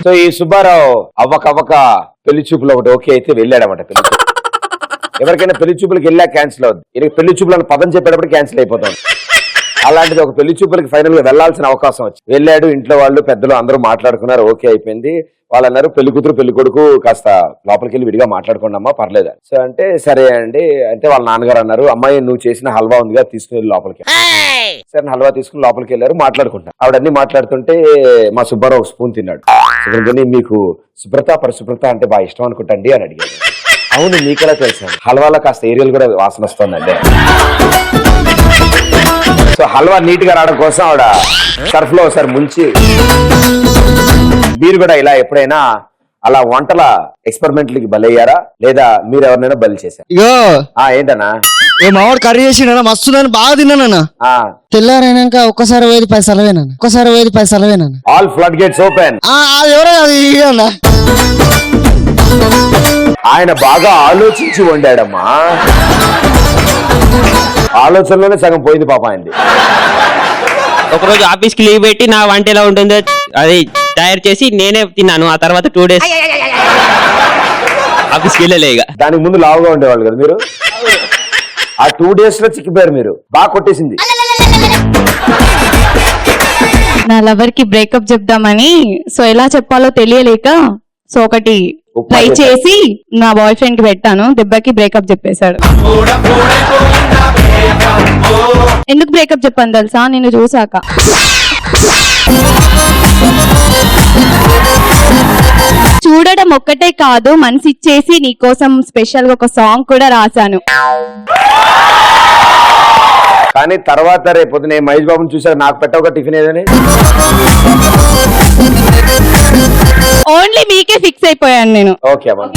So ఈ సుబ్బారావు అవ్వక పెళ్లి చూపులు ఒకటి ఓకే అయితే వెళ్ళాడన్నమాట పెళ్లి చూపు. ఎవరికైనా పెళ్లి చూపులకు వెళ్ళా క్యాన్సిల్ అవుద్ది. ఇది పెళ్లి చూపులను పదం చెప్పేటప్పుడు క్యాన్సిల్ అయిపోతాం. అలాంటిది ఒక పెళ్లి చూపులకి ఫైనల్ గా వెళ్లాల్సిన అవకాశం వచ్చింది. వెళ్ళాడు, ఇంట్లో వాళ్ళు పెద్దలు అందరూ మాట్లాడుకున్నారు, ఓకే అయిపోయింది. వాళ్ళు అన్నారు పెళ్లి కూతురు పెళ్లి కొడుకు కాస్త లోపలికి వెళ్ళి విడిగా మాట్లాడుకోండి అమ్మా పర్లేదు. సో అంటే సరే అండి అంటే వాళ్ళ నాన్నగారు అన్నారు, అమ్మాయి నువ్వు చేసిన హల్వా ఉందిగా తీసుకుని వెళ్ళి లోపలికి. సరే హల్వా తీసుకుని లోపలికి వెళ్ళారు, మాట్లాడుకుంటారు. ఆవిడన్ని మాట్లాడుతుంటే మా సుబ్బారావు ఒక స్పూన్ తిన్నాడు. మీకు శుభ్రత పరిశుభ్రత అంటే బాగా ఇష్టం అనుకుంటండి అని అడిగాడు. అవును మీకెలా తెలుసు? హల్వాలో కాస్త ఏరియల్ కూడా వాసన వస్తుందండి. సో హల్వా నీట్ గా రావడం కోసం ఆవిడ సర్ఫ్ లో ఒకసారి ముంచి. మీరు కూడా ఇలా ఎప్పుడైనా అలా వంటల ఎక్స్పెరిమెంట్లకి బలయ్యారా లేదా మీరు ఎవరినైనా బలి చేశారు? ఇగో ఏంటన్నా మామిడి కర్రీ చేసిన మస్తు బాగా తిన్నానన్నా. తెల్లారైనాక ఒక్కసారి 10 సెలవేనా ఆల్ ఫ్లడ్ గేట్స్ ఓపెన్. అది ఎవరో అది అన్నా. ఆయన బాగా ఆలోచించి వండాడమ్మా. ఆలోచనలోనే సగం పోయింది పాప ఆయనది. ఒకరోజు ఆఫీస్ కి లీవ్ పెట్టి నా వంట ఎలా ఉంటుందో అది తయారు చేసి నేనే తిన్నాను. ఆ తర్వాత 2 days ఆఫీస్కి వెళ్ళలే. ఇక దానికి ముందు లావుగా ఉండేవాళ్ళు కదా మీరు. ఆ 2 days లో చిక్కిపోయారు మీరు. బాగా కొట్టేసింది. నా లవర్ కి బ్రేకప్ చెప్దామని సో ఎలా చెప్పాలో తెలియలేక సో ఒకటి ట్రై చేసి నా బాయ్ ఫ్రెండ్ కి పెట్టాను. దెబ్బకి బ్రేకప్ చెప్పేశాడు. ఎందుకు బ్రేకప్ చెప్పాను తెలుసా? నిన్ను చూసాక. చూడడం ఒక్కటే కాదు, మనసు ఇచ్చేసి నీకోసం స్పెషల్ గా ఒక సాంగ్ కూడా రాశాను. కానీ తర్వాత రేపు నేను మహేష్ బాబుని చూసాక నాకు పెట్ట ఒక టిఫిన్ ఏదని ఓన్లీ మీకే ఫిక్స్ అయిపోయాను నేను. ఓకే అమ్మా.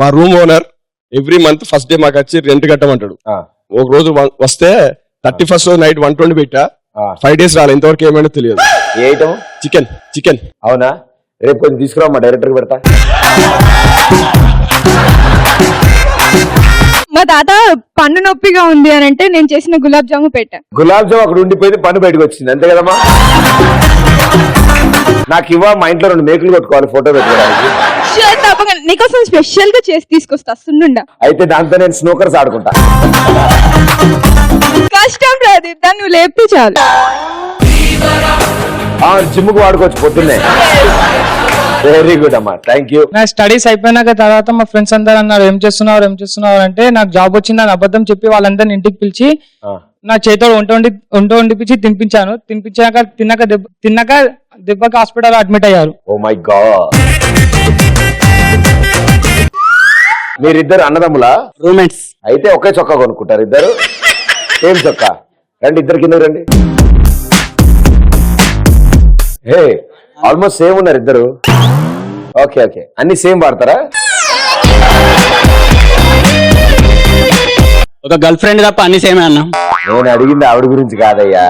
మా room owner every month first day మాకు వచ్చి రెంట్ కట్టమంటాడు. ఒక రోజు వస్తే 31st రోజు నైట్ 120 పెట్టా. 5 days రాలే, ఇంతవరకు ఏమైనా తెలియదు. చికెన్. అవునా? రేపు కొంచెం తీసుకురా మా డైరెక్టర్ పెడతా. మా తాత పన్ను నొప్పిగా ఉంది అని అంటే నేను చేసిన గులాబ్ జాము పెట్టా. గులాబ్ జామ్ అక్కడ ఉండిపోయింది, పన్ను బయటకు వచ్చింది, అంతే కదమ్మా. నాకు మా ఇంట్లో 2 మేకులు కొట్టుకోవాలి ఫోటో పెట్టుకోవడానికి. నీకోసం స్పెషల్ గా చేసి తీసుకొస్తా సున్నుండా. అయితే దాంతో నేను స్నూకర్స్ ఆడుకుంటా. కష్టం లేదు, దాన్ని నువ్వు లేపితే చాలు. జిమ్ముకు వాడుకోవచ్చు పొద్దున్నే. వెరీ గుడ్ అమ్మా, థ్యాంక్ యూ. నా స్టడీస్ అయిపోయినాక తర్వాత మా ఫ్రెండ్స్ అందరూ అన్నారు ఏం చేస్తున్నారు అంటే నాకు జాబ్ వచ్చింది అని అబద్ధం చెప్పి వాళ్ళందరిని ఇంటికి పిలిచి నా చేతితో వంట వండిపించి తినిపించాక తిన్నాక దెబ్బకి హాస్పిటల్ అడ్మిట్ అయ్యారు. Oh my god. మీరిద్దరు అన్నదమ్ములా? రూమ్మేట్స్. అయితే ఒకే చొక్కా కొనుక్కుంటారు ఇద్దరు? ఏం చొక్కా? రండి ఇద్దరు కింద రండి. హే ఆల్మోస్ట్ సేమ్ ఉన్నారు ఇద్దరు. ఓకే అన్ని సేమ్ వాడతారా? ఒక గర్ల్ ఫ్రెండ్ తప్ప అన్ని సేమే అన్నా. నేను అడిగింది ఆవిడ గురించి కాదయ్యా.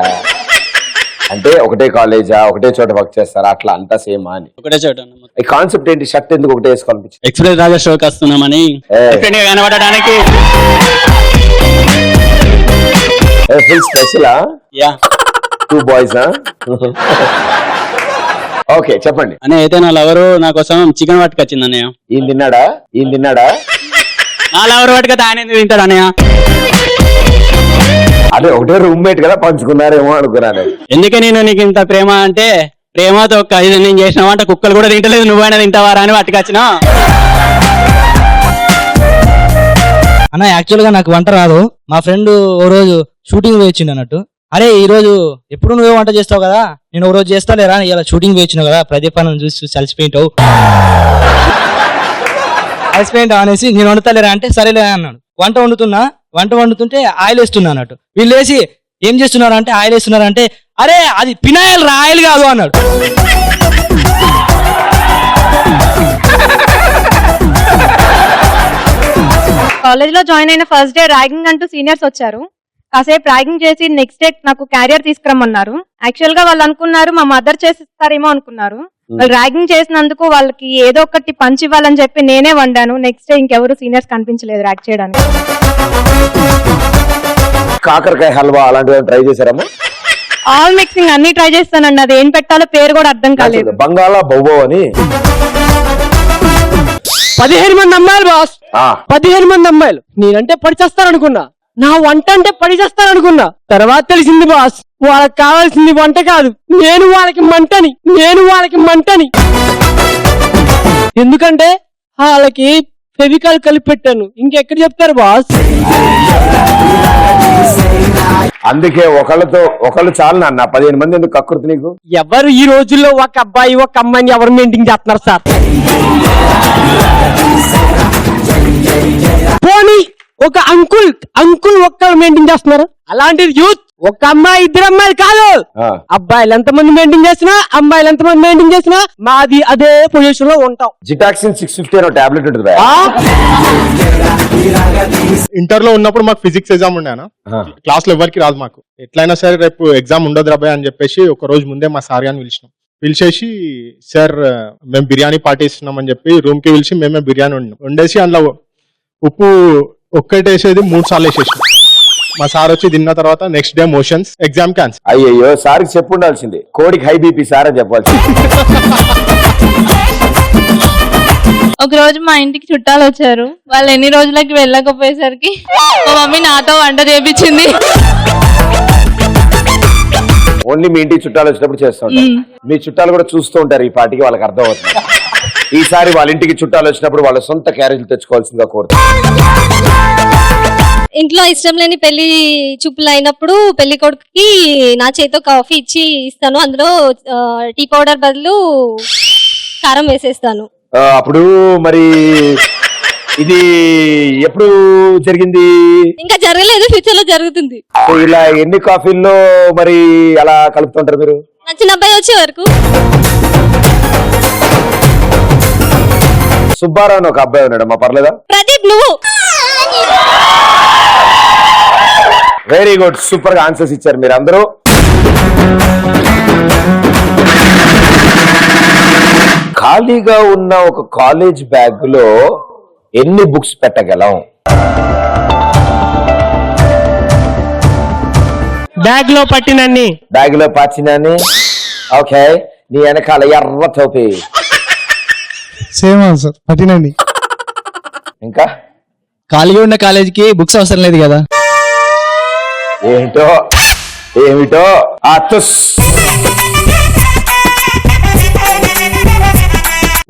అంటే ఒకటే కాలేజా, ఒకటే చోట వర్క్ చేస్తారా, అట్లా అంతా సేమ్ అని? ఒకటే చోట. ఈ కాన్సెప్ట్ ఏంటి? షర్ట్ ఎందుకు ఒకటే వేసుకోవాలనిపించింది? ఎక్స్ప్రెస్ రాజా షోకి వస్తున్నామని కనబడడానికి. ఫుల్ స్పెషలా? 2 boys. ఓకే చెప్పండి. అని అయితే నా లవరు నా కోసం చికెన్ పట్టుకొచ్చింది అన్నయ్య. ఈయన తిన్నాడా? నా లవర్ పట్టుకొస్తే ఆయన ఎందుకు తింటాడు అన్నయ్య? అదే ఒకటే రూమ్మేట్ కదా, పంచుకున్నారేమో అనుకున్నాను. ఎందుకే నేను నీకు ఇంత ప్రేమ అంటే ప్రేమతో ఒక్క ఇది నేను చేసిన వంట కుక్కలు కూడా తింటలేదు, నువ్వైనా తింటావారా అని పట్టుకొచ్చినా. అన్న యాక్చువల్ గా నాకు వంట రాదు. మా ఫ్రెండ్ ఓ రోజు షూటింగ్ వేయించింది అన్నట్టు. అరే ఈ రోజు ఎప్పుడు నువ్వే వంట చేస్తావు కదా, నేను ఓ రోజు చేస్తా లేరా, ఇలా షూటింగ్ వేయించినావు కదా, ప్రదీప్ అన్న చూసి చూసి అలసిపోయింటావు అనేసి నేను వండుతలేరా అంటే సరేలే అన్నాడు. వంట వండుతుంటే ఆయిల్ వేస్తున్నా అన్నట్టు. వీళ్ళు వేసి ఏం చేస్తున్నారు అంటే ఆయిల్ వేస్తున్నారు అంటే, అరే అది పినాయిల్ రా, ఆయిల్ కాదు అన్నాడు. కాలేజ్ లో జాయిన్ అయిన ఫస్ట్ డే ర్యాగింగ్ అంటూ సీనియర్స్ వచ్చారు. కాసేపు ర్యాగింగ్ చేసి నెక్స్ట్ డే నాకు క్యారియర్ తీసుకురమ్మన్నారు. యాక్చువల్ గా వాళ్ళు అనుకున్నారు మా మదర్ చేసిస్తారేమో అనుకున్నారు. వాళ్ళు ర్యాగింగ్ చేసినందుకు వాళ్ళకి ఏదో ఒకటి పంచి ఇవ్వాలని చెప్పి నేనే వండాను. నెక్స్ట్ డే ఇంకెవరు సీనియర్స్ కనిపించలేదు ర్యాక్ చేయడానికి. కాకరకాయ హల్వా అలాంటివి ట్రై చేశారమ్మా? ఆల్ మిక్సింగ్ అన్ని ట్రై చేస్తానండి, అది ఏం పెట్టాలో పేరు కూడా అర్థం కాలేదు. బంగాళా బొబ్బో అని 15 మంది అమ్మాయిలు బాస్, 15 మంది అమ్మాయిలు. నేనంటే పడిచేస్తారనుకున్నా, నా వంట అంటే పడిచేస్తారనుకున్నా. తర్వాత తెలిసింది బాస్, వాళ్ళకి కావాల్సింది వంట కాదు, నేను వాళ్ళకి మంటని. ఎందుకంటే వాళ్ళకి ఫెవికాల్ కలిపి పెట్టాను. ఇంకెక్కడ చెప్తారు బాస్? అందుకే ఒకళ్ళు చాలు నాన్న, 15 మంది ఎందుకు కకృతి నీకు? ఎవరు ఈ రోజుల్లో ఒక అబ్బాయి ఒక అమ్మాయిని ఎవరు మెయింటైన్ చేస్తున్నారు సార్? పోనీ ఒక అంకుల్ ఒక్కరు మెయింటైన్ చేస్తున్నారు. అలాంటిది యూత్ ఒక అమ్మాయి 2 అమ్మాయిలు కాదు, అబ్బాయిలు ఎంతమంది మెయింటైన్ చేసినా అమ్మాయిలు ఎంతమంది మెయింటైన్ చేసినా మాది అదే పొజిషన్ లో ఉంటాం. జిటాక్సిన్ 650 అనే టాబ్లెట్ ఉంటుంది. ఇంటర్ లో ఉన్నప్పుడు మాకు ఫిజిక్స్ ఎగ్జామ్ ఉండేనా, క్లాస్ లో ఎవరికి రాదు మాకు. ఎట్లయినా సరే రేపు ఎగ్జామ్ ఉండదు రాబాయ్ అని చెప్పేసి ఒక రోజు ముందే మా సార్ గారిని పిలిచేసి సార్ మేము బిర్యానీ పార్టీ ఇస్తున్నాం అని చెప్పి రూమ్ కి పిలిచి మేమే బిర్యానీ వండేసి అందులో ఉప్పు ఒక్కటేసేది 3 సార్లు వేసేసాం. మా సార్ వచ్చి తిన్న తర్వాత next day motions, exam cancel. అయ్యయ్యో, సార్కి చెప్పు ఉండాల్సింది, కోడికి హై బీపీ సార్ అని చెప్పాల్సింది. ఒక రోజు మా ఇంటికి చుట్టాలు వచ్చారు. వాళ్ళు ఎన్ని రోజులకి వెళ్ళకపోయేసరికి మా మమ్మీ నాతో వంట చేపించింది. ఓన్లీ మీ ఇంటికి చుట్టాలు వచ్చినప్పుడు చేస్తూ ఉంటారు. మీ చుట్టాలు కూడా చూస్తూ ఉంటారు ఈ పాటికి, వాళ్ళకి అర్థం అవుతుంది. ఈసారి వాళ్ళ ఇంటికి చుట్టాలు వచ్చినప్పుడు వాళ్ళ సొంత క్యారేజీలు తెచ్చుకోవాల్సిందిగా కోరుతారు. ఇంట్లో ఇష్టం లేని పెళ్లి చూపులు అయినప్పుడు పెళ్లి కొడుకుకి నా చేతితో కాఫీ ఇచ్చి ఇస్తాను, అందులో టీ పౌడర్ బదులు కారం వేసేస్తాను. అప్పుడు మరి ఇది ఎప్పుడు జరిగింది? ఇంకా జరగలేదు, ఫ్యూచర్ లో జరుగుతుంది. ఇలా ఎన్ని కాఫీల్లో మరి అలా కలుపుతుంటారు మీరు? నచ్చిన అబ్బాయి వచ్చే వరకు. సుబ్బారావు అని ఒక అబ్బాయి ఉన్నాడు, మా పర్లేదా? ప్రదీప్ నువ్వు. వెరీ గుడ్, సూపర్ గా ఆన్సర్స్ ఇచ్చారు మీరు అందరూ. ఖాళీగా ఉన్న ఒక కాలేజ్ బ్యాగ్ లో ఎన్ని బుక్స్ పెట్టగలం? బ్యాగ్ లో పట్టినన్ని. బ్యాగ్ లో పట్టినన్ని. ఓకే, నీ వెనకాల ఎర్ర టోపీ. సేమ్ ఆన్సర్, పట్టినండి. ఇంకా ఖాళీగా ఉన్న కాలేజీకి బుక్స్ అవసరం లేదు కదా. ఏమిటో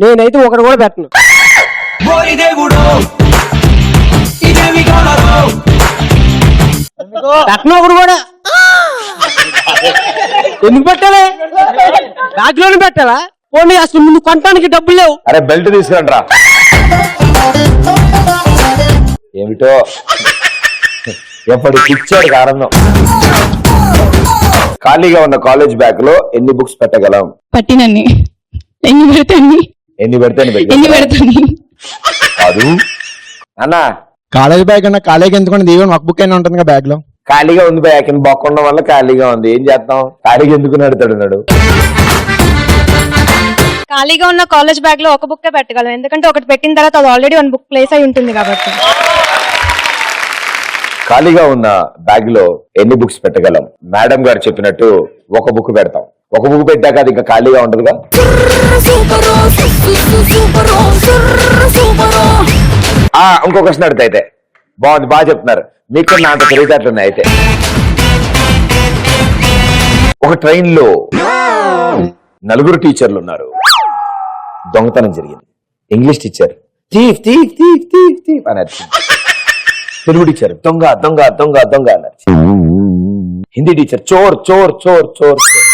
నేనైతే ఒకటి కూడా పెట్టను. పెట్టను ఒకటి కూడా. ఎందుకు పెట్టాలి? బ్యాగ్ లోనే పెట్టాలా? పోనీ అసలు ముందు కొనడానికి డబ్బులు లేవు. అరే బెల్ట్ తీసుకురండి రా. ఏమిటో ఎప్పటి ఇచ్చాడు కారణం. ఖాళీగా ఉన్న కాలేజ్ బ్యాగ్ లో ఎన్ని బుక్స్ పెట్టగలం? పట్టినన్ని. ఎన్ని పెడితే కాదు అన్న, కాలేజ్ బ్యాగ్ అన్న కాలేజ్ ఎందుకంటే దీవెన్ ఒక బుక్ అయినా ఉంటుంది బ్యాగ్ లో. ఖాళీగా ఉంది బ్యాగ్, బొక్క ఉండడం వల్ల ఖాళీగా ఉంది. ఏం చేస్తాం? ఖాళీగా ఎందుకు నడుతాడు? ఖాళీగా ఉన్న కాలేజ్ బ్యాగ్ లో ఒక బుక్కే పెట్టగలం, ఎందుకంటే ఒకటి పెట్టిన తర్వాత అది ఆల్రెడీ 1 బుక్ ప్లేస్ అయి ఉంటుంది కాబట్టి. ఖాళీగా ఉన్న బ్యాగ్ లో ఎన్ని బుక్స్ పెట్టగలం? మేడం గారు చెప్పినట్టు ఒక బుక్ పెడతాం. ఒక బుక్ పెట్టాక అది ఇంకా ఖాళీగా ఉండదుగా. ఇంకో క్వశ్చన్ అడుగుతా అయితే. బాగుంది, బాగా చెప్తున్నారు. మీకు నా అంత తెలివితేటలున్నాయి. అయితే ఒక ట్రైన్ లో నలుగురు టీచర్లు ఉన్నారు. దొంగతనం జరిగింది. English teacher thief thief thief thief thief అని అరిచింది. తెలుగు టీచర్ దొంగ దొంగ దొంగ దొంగ అని అరిచింది. హిందీ టీచర్ చోర్ చోర్ చోర్ చోర్ చోర్.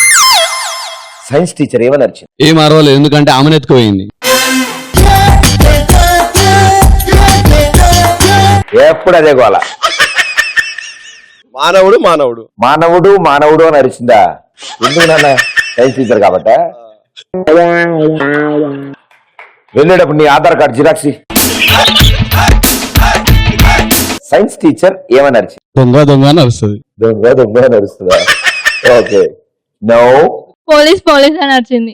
సైన్స్ టీచర్ ఏమని అరిచింది? ఏం అరవలేదు, ఎందుకంటే ఆమెను ఎత్తుకుపోయింది. ఎప్పుడు అదే గోల. మానవుడు మానవుడు మానవుడు మానవుడు అని అరిచిందా? ఎందుకు నాన్న? సైన్స్ టీచర్ కాబట్ట. వెళ్ళేటప్పుడు నీ Aadhaar card xerox. Science teacher ఏమని అరిచింది? దొంగ దొంగ అని అరుస్తుంది. దొంగ దొంగ అని అరుస్తుందా? ఓకే. నో పోలీస్ పోలీస్ అని వచ్చింది.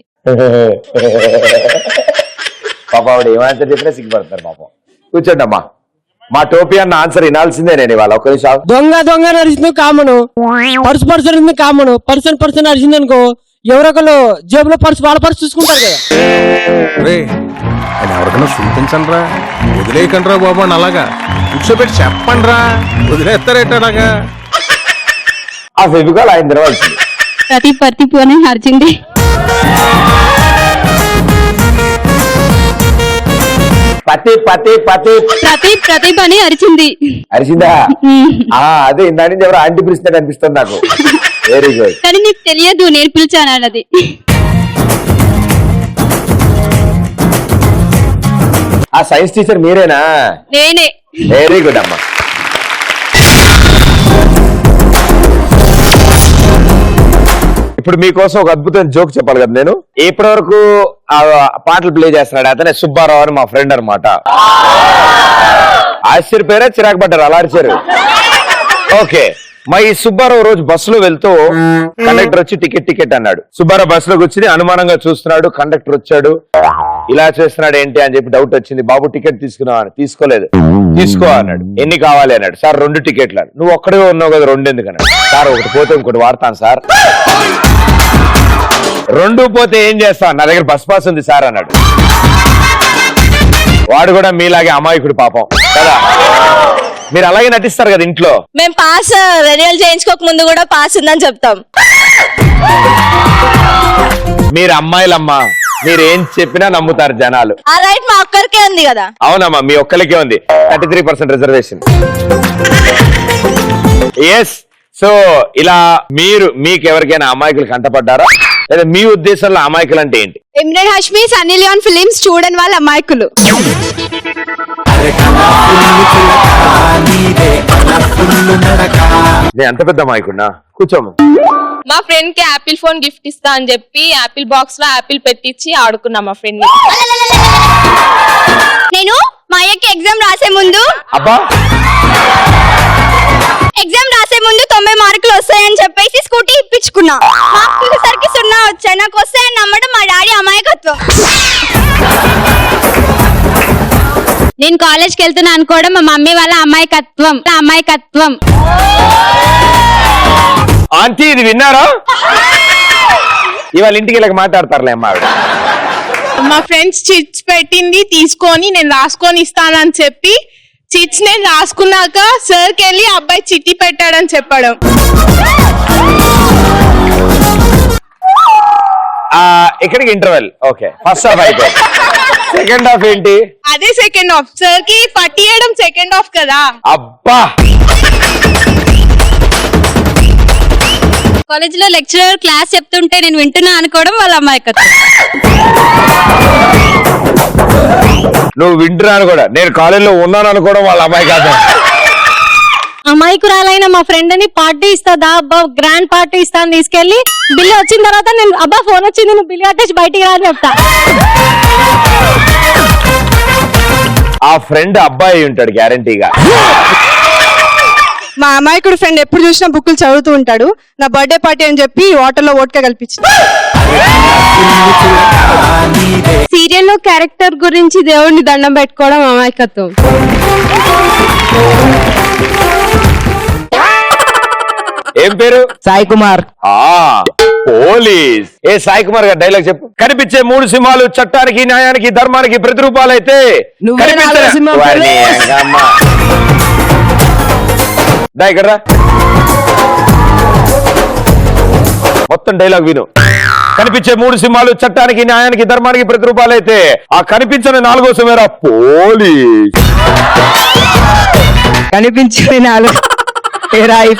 పాప ఆవిడ ఏమాన్సర్ చెప్పినా సిగ్గుపడతారు పాపం. కూర్చోండి అమ్మా. మా టోపీ అన్న ఆన్సర్ వినాల్సిందే నేను ఇవాళ. ఒక్క నిమిషం. దొంగ దొంగ అరిచింది కామను, పర్సు పర్సు అరిచింది కామను. పర్సన్ అరిచింది అనుకో, ఎవరొకరు జేబులో పర్సు వాళ్ళ పర్సు చూసుకుంటారు కదా. ఎవరికైనా చూపించండి రా, వదిలేయకండి రా బాబు అని అలాగా కూర్చోబెట్టి చెప్పండి రా, వదిలేస్తారేటలాగా. ఆ ఫెవికాల్ ఆయన తెరవాల్సింది. ప్రతి అని అరిచింది. పతి పతి పతి ప్రతి అని అరిచింది. అరిచిందా? అదే ఇందాక నుంచి ఎవరో ఆంటీ పిలిచినట్టు అనిపిస్తుంది నాకు. Very good. కానీ నీకు తెలియదు నేను పిలిచాను అన్నది. ఆ సైన్స్ టీచర్ మీరేనా? నేనే. వెరీ గుడ్ అమ్మా. ఇప్పుడు మీకోసం ఒక అద్భుతమైన జోక్ చెప్పాలి కదా నేను. ఇప్పటి వరకు ఆ పాటలు ప్లే చేస్తున్నాడు అతనే సుబ్బారావు అని మా ఫ్రెండ్ అనమాట. ఆశ్చర్యపోయారా చిరాకు పడ్డారు అలా అరిచారు? ఓకే. మా ఈ సుబ్బారావు రోజు బస్సులో వెళ్తూ కండక్టర్ వచ్చి టికెట్ అన్నాడు. సుబ్బారావు బస్సులో కూర్చుని అనుమానంగా చూస్తున్నాడు. కండక్టర్ వచ్చాడు, ఇలా చేస్తున్నాడు ఏంటి అని చెప్పి డౌట్ వచ్చింది. బాబు టికెట్ తీసుకున్నావు? తీసుకోలేదు. తీసుకో అన్నాడు. ఎన్ని కావాలి అన్నాడు. సార్ 2 టికెట్లు. నువ్వు ఒక్కడే ఉన్నావు కదా, 2 ఎందుకు అన్నాడు. సార్ ఒకటి పోతే ఇంకోటి వాడతాను సార్. 2 పోతే ఏం చేస్తాను, నా దగ్గర బస్ పాస్ ఉంది సార్ అన్నాడు. వాడు కూడా మీలాగే అమాయకుడు పాపం కదా. మీరు అలాగే నటిస్తారు కదా ఇంట్లో. మేము పాస్ రెన్యువల్ చేయించుకోక ముందు కూడా పాస్ ఉందని చెప్తాం. మీరు అమ్మాయిలమ్మా, మీరు ఏం చెప్పినా నమ్ముతారు జనాలు. ఆ రైట్ మా ఒక్కరికే ఉంది కదా. అవునమ్మా, మీ ఒక్కరికే ఉంది. 33% రిజర్వేషన్. ఎస్. సో ఇలా మీకు ఎవరికైనా అమాయకులు కంటపడ్డారా, లేదా మీ ఉద్దేశంలో అమాయకులు అంటే ఏంటి? Imran Hashmi, Sunny Leone films చూడని వాళ్ళ అమాయకులు. నేను ఎంత పెద్ద అమాయకున్నా? కూర్చోము. మా ఫ్రెండ్ కి యాపిల్ ఫోన్ గిఫ్ట్ ఇస్తా అని చెప్పి యాపిల్ బాక్స్ లో యాపిల్ పెట్టించి ఆడుకున్నా మా ఫ్రెండ్. నేను మా అయ్యకి ఎగ్జామ్ రాసే ముందు అబ్బా 90 మార్కులు వస్తాయని చెప్పేసి స్కూటీ ఇప్పించుకున్నా. మార్కులు సరికి 0 వచ్చాయి. నాకు వస్తాయని నమ్మడం మా డాడీ అమాయకత్వం. నేను కాలేజ్కి వెళ్తున్నా అనుకోవడం మా మమ్మీ వాళ్ళ అమాయకత్వం. ఆంటీ ఇది విన్నారా? ఇవాళ ఇంటికి వెళ్ళక మాట్లాడతారులే అమ్మా. మా ఫ్రెండ్స్ చిట్స్ పెట్టింది తీసుకొని నేను రాసుకొని ఇస్తానని చెప్పి చిట్స్ నేను రాసుకున్నాక సార్కి వెళ్ళి అబ్బాయి చిట్టి పెట్టాడని చెప్పడం. ఇక్కడికి ఇంటర్వెల్. ఓకే, ఫస్ట్ హాఫ్ అయిపోయింది. సెకండ్ హాఫ్ ఏంటి? అదే సెకండ్ హాఫ్. సార్ కి పట్టియడం సెకండ్ హాఫ్ కదా. అబ్బా, కాలేజ్ లో లెక్చరర్ క్లాస్ చెప్తుంటే నేను వింటున్నా అనుకోవడం వాళ్ళ అమాయకత్వం. నువ్వు వింటున్నాను కూడా, నేను కాలేజీలో ఉన్నాను అనుకోవడం వాళ్ళ అమాయకత్వం. అమాయకురాలైన మా ఫ్రెండ్ ని పార్టీ ఇస్తా గ్రాండ్ పార్టీ ఇస్తా అని తీసుకెళ్లి బిల్లు వచ్చిన తర్వాత నేను ఫోన్ వచ్చింది నువ్వు బిల్లు కట్టేసి బయటికి రా అని చెప్తా. ఆ ఫ్రెండ్ అబ్బాయి ఉంటాడు గ్యారంటీగా. మా అమాయకుడు ఫ్రెండ్ ఎప్పుడు చూసినా బుక్కులు చదువుతూ ఉంటాడు. నా బర్త్డే పార్టీ అని చెప్పి వాటర్లో ఓట్కా కల్పించింది. సీరియల్లో క్యారెక్టర్ గురించి దేవుడిని దండం పెట్టుకోవడం అమాయకత్వం. ఏం పేరు? సాయి కుమార్. పోలీస్. ఏ సాయి కుమార్ గారు డైలాగ్ చెప్పు. కనిపించే 3 సింహాలు చట్టానికి, న్యాయానికి, ధర్మానికి ప్రతిరూపాలైతే ఇక్కడ మొత్తం డైలాగ్ విను. కనిపించే 3 సింహాలు చట్టానికి, న్యాయానికి, ధర్మానికి ప్రతిరూపాలైతే ఆ కనిపించని 4వ సింహం పోలీస్. కనిపించే 4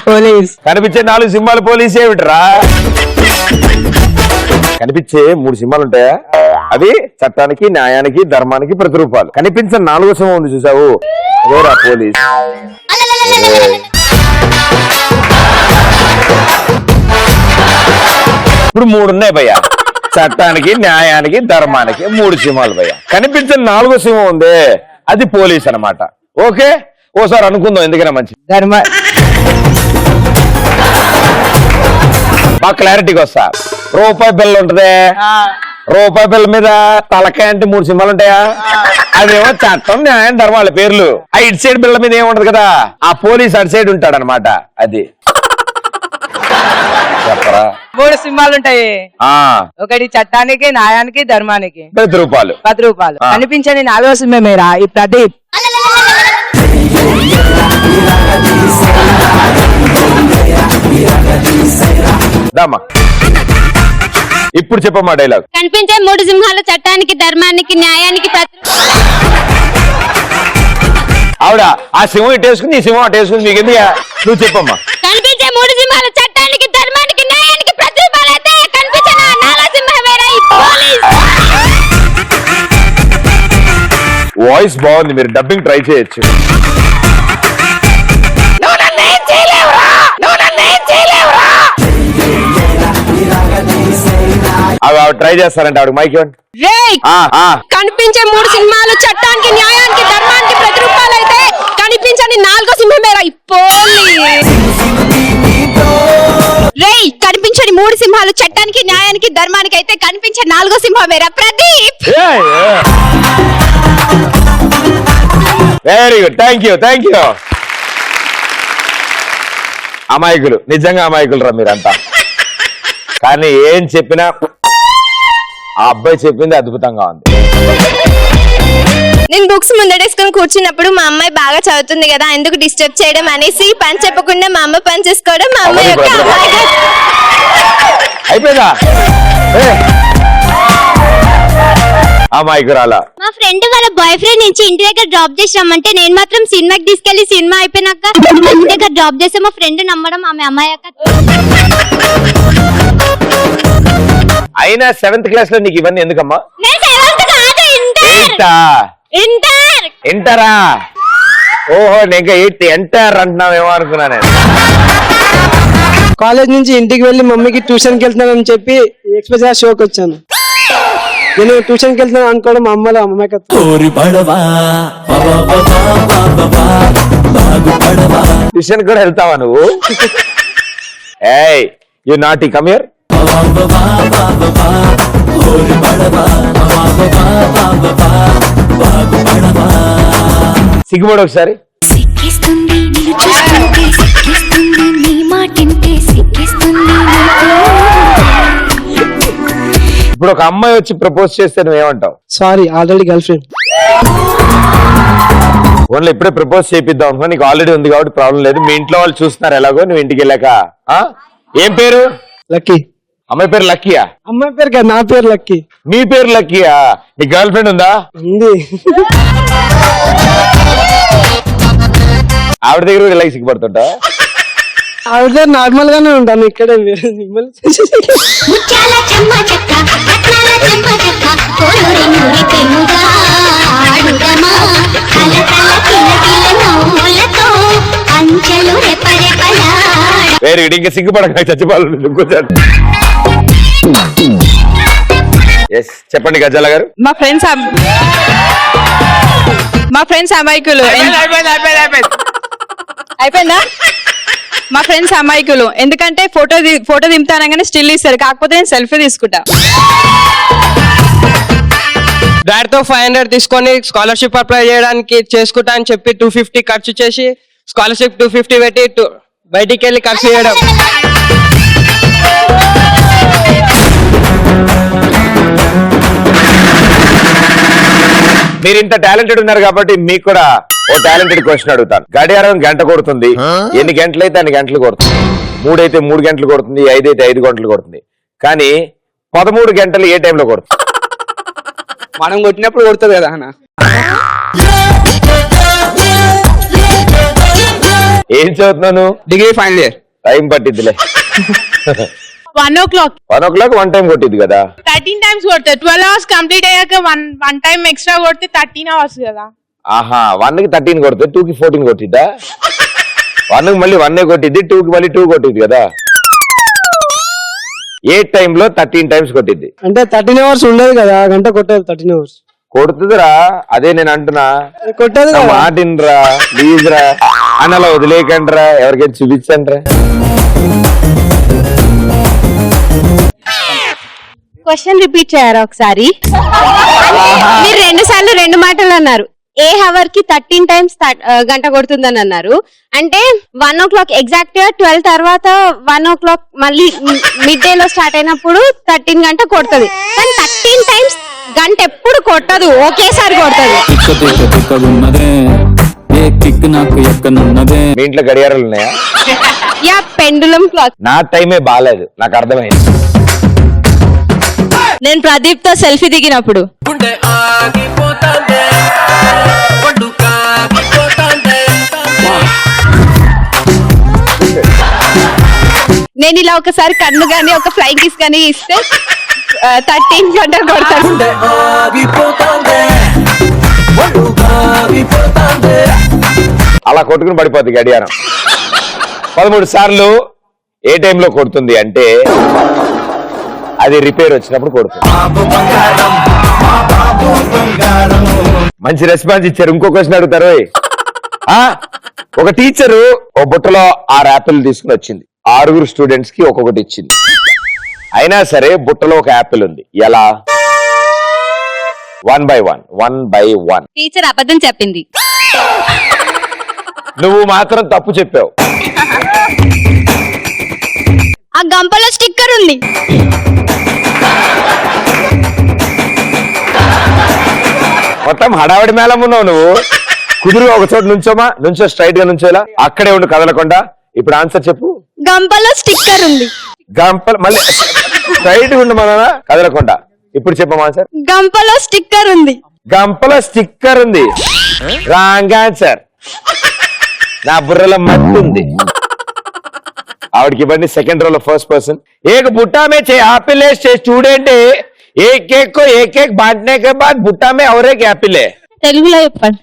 పోలీస్. కనిపించే 4 సింహాలు పోలీస్ ఏమిట్రా? కనిపించే 3 సింహాలు ఉంటాయా? అవి చట్టానికి, న్యాయానికి, ధర్మానికి ప్రతిరూపాలు. కనిపించని 4వ సింహం ఉంది చూసావు, అదేరా పోలీస్. ఇప్పుడు 3 ఉన్నాయి భయ్యా, చట్టానికి, న్యాయానికి, ధర్మానికి 3 సింహాలు భయ్యా. కనిపించని 4వ సింహం ఉంది, అది పోలీస్ అన్నమాట. ఓకే, ఓసారి అనుకుందాం ఎందుకైనా మంచి బాగా క్లారిటీగా వస్తా. రూపాయి బిల్ల ఉంటది, రూపాయి బిల్ల మీద తలకాయ అంటే 3 సింహాలు ఉంటాయా? అదేమో చట్టం, న్యాయం, ధర్మాల పేర్లు. ఆ ఇటు సైడ్ బిల్ల మీద ఏముంటది కదా, ఆ పోలీస్ అటు సైడ్ ఉంటాడు అనమాట. అది చెప్పరా? 3 సింహాలు ఉంటాయి, ఒకటి చట్టానికి, న్యాయానికి, ధర్మానికి ప్రతిరూపాలు. కనిపించని 4వ సింహమేరా ఈ ప్రదీప్. ఇప్పుడు చెప్పమ్మా డైలాగ్. కనిపించే 3 సింహాలు చట్టానికి, ధర్మానికి, న్యాయానికి ఆవిడ ఆ సింహం ఇటేసుకుని ఈ సింహం అటేసుకుని మీకు ఎందుకు? నువ్వు చెప్పమ్మా. కనిపించే 3 సింహాలు చట్టానికి, ధర్మానికి, న్యాయానికి ప్రతిరూపాలైతే కనిపించిన 4వ సింహమేరా ఈ పోలీస్. వాయిస్ బాగుంది, మీరు డబ్బింగ్ ట్రై చేయొచ్చు. అవి ట్రై చేస్తారంటే ఆవిడ మైక్ ఇవ్వండి. కనిపించే 3 సింహాలు చట్టానికి, న్యాయానికి, ధర్మానికి ప్రతిరూపాలైతే కనిపించని 4వ సింహమేరా ఈ పోలీస్. రేయ్, కనిపించని 3 సింహాలు చట్టానికి, న్యాయానికి, ధర్మానికి అయితే కనిపించే 4వ సింహమేరా Pradeep. Very good, thank you, thank you. అమాయకులు, నిజంగా అమాయకులు రా మీరంతా. కానీ ఏం చెప్పినా ఆ అబ్బాయి చెప్పింది అద్భుతంగా ఉంది. నేను బుక్స్ ముందడేసుకొని కూర్చున్నప్పుడు మా అమ్మాయి బాగా చదువుతుంది కదా, ఎందుకు డిస్టర్బ్ చేయడం అనేసి పని చెప్పకుండా మా అమ్మ పని చేసుకోవడం మా అమ్మాయి యొక్క అయిపోయిందా? అమాయకురాల. మా ఫ్రెండ్ వాళ్ళ బాయ్ ఫ్రెండ్ నుంచి ఇంటి దగ్గర డ్రాప్ చేసి రమ్మంటే నేను మాత్రం సినిమాకి తీసుకెళ్లి సినిమా అయిపోయినాక ఇంటి దగ్గర డ్రాప్ చేస్తే మా ఫ్రెండ్ నమ్మడం ఆమె అమ్మాయి అయినా 7th క్లాస్ లో నీకు ఇవన్నీ ఎందుకమ్మా? ఇంటరా? ఓహో, ఇంకా 8th ఎంటర్ అంటున్నావేమో అనుకున్నా నేను. కాలేజ్ నుంచి ఇంటికి వెళ్ళి మమ్మీకి ట్యూషన్కి వెళ్తున్నానని చెప్పి ఎక్స్ప్రెస్ షోకి వచ్చాను. నేను ట్యూషన్కి వెళ్తున్నాను అనుకోవడం మా అమ్మలో అమ్మాయికత్వం. ట్యూషన్ కూడా వెళ్తావా నువ్వు? ఏయ్, యు నాటి, కమ్ హియర్. సిగ్గుపడు ఒకసారి. ఇప్పుడు ఒక అమ్మాయి వచ్చి ప్రపోజ్ చేస్తే నువ్వేమంటావు? Sorry, already girl friend. Only ఇప్పుడే ప్రపోజ్ చేపిద్దాం అనుకో, నీకు ఆల్రెడీ ఉంది కాబట్టి ప్రాబ్లం లేదు. మీ ఇంట్లో వాళ్ళు చూస్తున్నారు ఎలాగో, నువ్వు ఇంటికి వెళ్ళాక. ఏం పేరు? లక్కీ. అమ్మాయి పేరు లక్కీయా? అమ్మాయి పేరు కాదు, నా పేరు లక్కీ. మీ పేరు లక్కీయా? నీ గర్ల్ ఫ్రెండ్ ఉందా? ఉంది. ఆవిడ దగ్గర కూడా ఇలాగ సిగ్గుపడుతుంటా? ఆవిడ నార్మల్ గానే ఉంటాను, ఇక్కడే. వేరే ఇంకా సిగ్గుపడక చచ్చిపోవాలి. చెప్పండి గజాల గారు. మా ఫ్రెండ్స్ అమాయకులు. అయిపోయిందా? మా ఫ్రెండ్స్ అమాయకులు ఎందుకంటే ఫోటో దింపుతానగానే స్టిల్ ఇస్తారు, కాకపోతే నేను సెల్ఫీ తీసుకుంటా. డాడీతో 500 తీసుకొని స్కాలర్షిప్ అప్లై చేయడానికి చేసుకుంటా అని చెప్పి 250 ఖర్చు చేసి స్కాలర్షిప్ 250 పెట్టి బయటికి వెళ్ళి ఖర్చు చేయడం. మీరు ఇంత టాలెంటెడ్ ఉన్నారు కాబట్టి మీకు కూడా ఓ టాలెంటెడ్ క్వశ్చన్ అడుగుతాను. గడియారం గంట కొడుతుంది, ఎన్ని గంటలు అయితే అన్ని గంటలు కొడుతుంది. 3 అయితే 3 గంటలు కొడుతుంది, 5 అయితే 5 గంటలు కొడుతుంది. కానీ 13 గంటలు ఏ టైంలో కొడుతుంది? మనం కొట్టినప్పుడు కొడుతుంది కదా అన్న. ఏం చదువుతున్నాను? Degree final year. టైం పట్టిద్దిలే. 1 o'clock 1 o'clock 1 టైం కొట్టిద్ది కదా. 13 times కొడతా. 12 hours కంప్లీట్ అయ్యాక వన్ టైం ఎక్స్ట్రా కొడితే 13 hours కదా. ఆహా 1 కి 13 కొడుతుంది, 2 కి 14 కొట్టిద్దా? 1 కి మళ్ళీ 1 కొట్టిద్ది, 2 కి మళ్ళీ 2 కొట్టిద్ది కదా. ఏ టైంలో 13 టైమ్స్ కొట్టిద్ది? అంటే 13 hours ఉండదు కదా, గంట కొట్టదు 13 hours. కొడుతుందిరా, అదే నేను అంటున్నా. కొట్టదు నా మాటినరా ప్లీజ్ రా అని అలా వదిలేకండి రా, ఎవరికైనా చూపించండి రా. క్వశ్చన్ రిపీట్ చేయారా ఒకసారి? మీరు 2 సార్లు 2 మాటలు అన్నారు. ఏ హవర్ కి 13 టైమ్స్ గంట కొడుతుందని అన్నారు. అంటే 1 o'clock ఎగ్జాక్ట్ గా 12 తర్వాత 1 o'clock మళ్ళీ మిడ్ డే లో స్టార్ట్ అయినప్పుడు 13 గంట కొడుతుంది. కానీ 13 టైమ్స్ గంట ఎప్పుడు కొట్టదు, ఒకేసారి కొడుతుంది. మీ ఇంట్లో గడియారాలు ఉన్నాయా? Yeah, pendulum clock. నా టైమే బాగాలేదు, నాకు అర్థమైంది. నేను ప్రదీప్ తో సెల్ఫీ దిగినప్పుడు నేను ఇలా ఒకసారి కన్ను గానీ ఒక ఫ్లైంగ్ కిస్ గానీ ఇస్తే 13 గంట కొడతాను. అలా కొట్టుకుని పడిపోద్ది గడియారం. 13 సార్లు ఏ టైంలో కొడుతుంది అంటే అది రిపేర్ వచ్చినప్పుడు కొడుతుంది. మంచి రెస్పాన్స్ ఇచ్చారు. ఇంకో క్వశ్చన్ అడుగుతారు. ఒక టీచరు ఒక బుట్టలో 6 యాపిల్ తీసుకుని వచ్చింది. 6 స్టూడెంట్స్ కి ఒక్కొక్కటి ఇచ్చింది. అయినా సరే బుట్టలో ఒక యాపిల్ ఉంది. ఎలా? 1 by 1. టీచర్ అబద్ధం చెప్పింది. నువ్వు మాత్రం తప్పు చెప్పావు. ఆ గంపలో స్టిక్కర్ ఉంది. మొత్తం హడావిడి మేళం ఉన్నావు నువ్వు. కుదురుగా ఒక చోట నుంచో స్ట్రైట్ గా నుంచోలా, అక్కడే ఉండు కదలకుండా. ఇప్పుడు ఆన్సర్ చెప్పు. గంపలో స్టిక్కర్ ఉంది. గంపల మళ్ళీ స్ట్రైట్ గా ఉండమన్నా కదలకుండా. ఇప్పుడు చెప్పమా ఆన్సర్. గంపలో స్టిక్కర్ ఉంది. గంపలో స్టిక్కర్ ఉంది. Wrong answer. నా బుర్రలో మట్టి ఉంది. ఆవిడకి ఇవ్వండి. సెకండ్ రోలో ఫస్ట్ పర్సన్. एक बुट्टा में 6 एप्पल है स्टूडेंट है. एक एक बांटने के बाद बुट्टा में और एक एप्पल है. తెలుగులో చెప్పండి.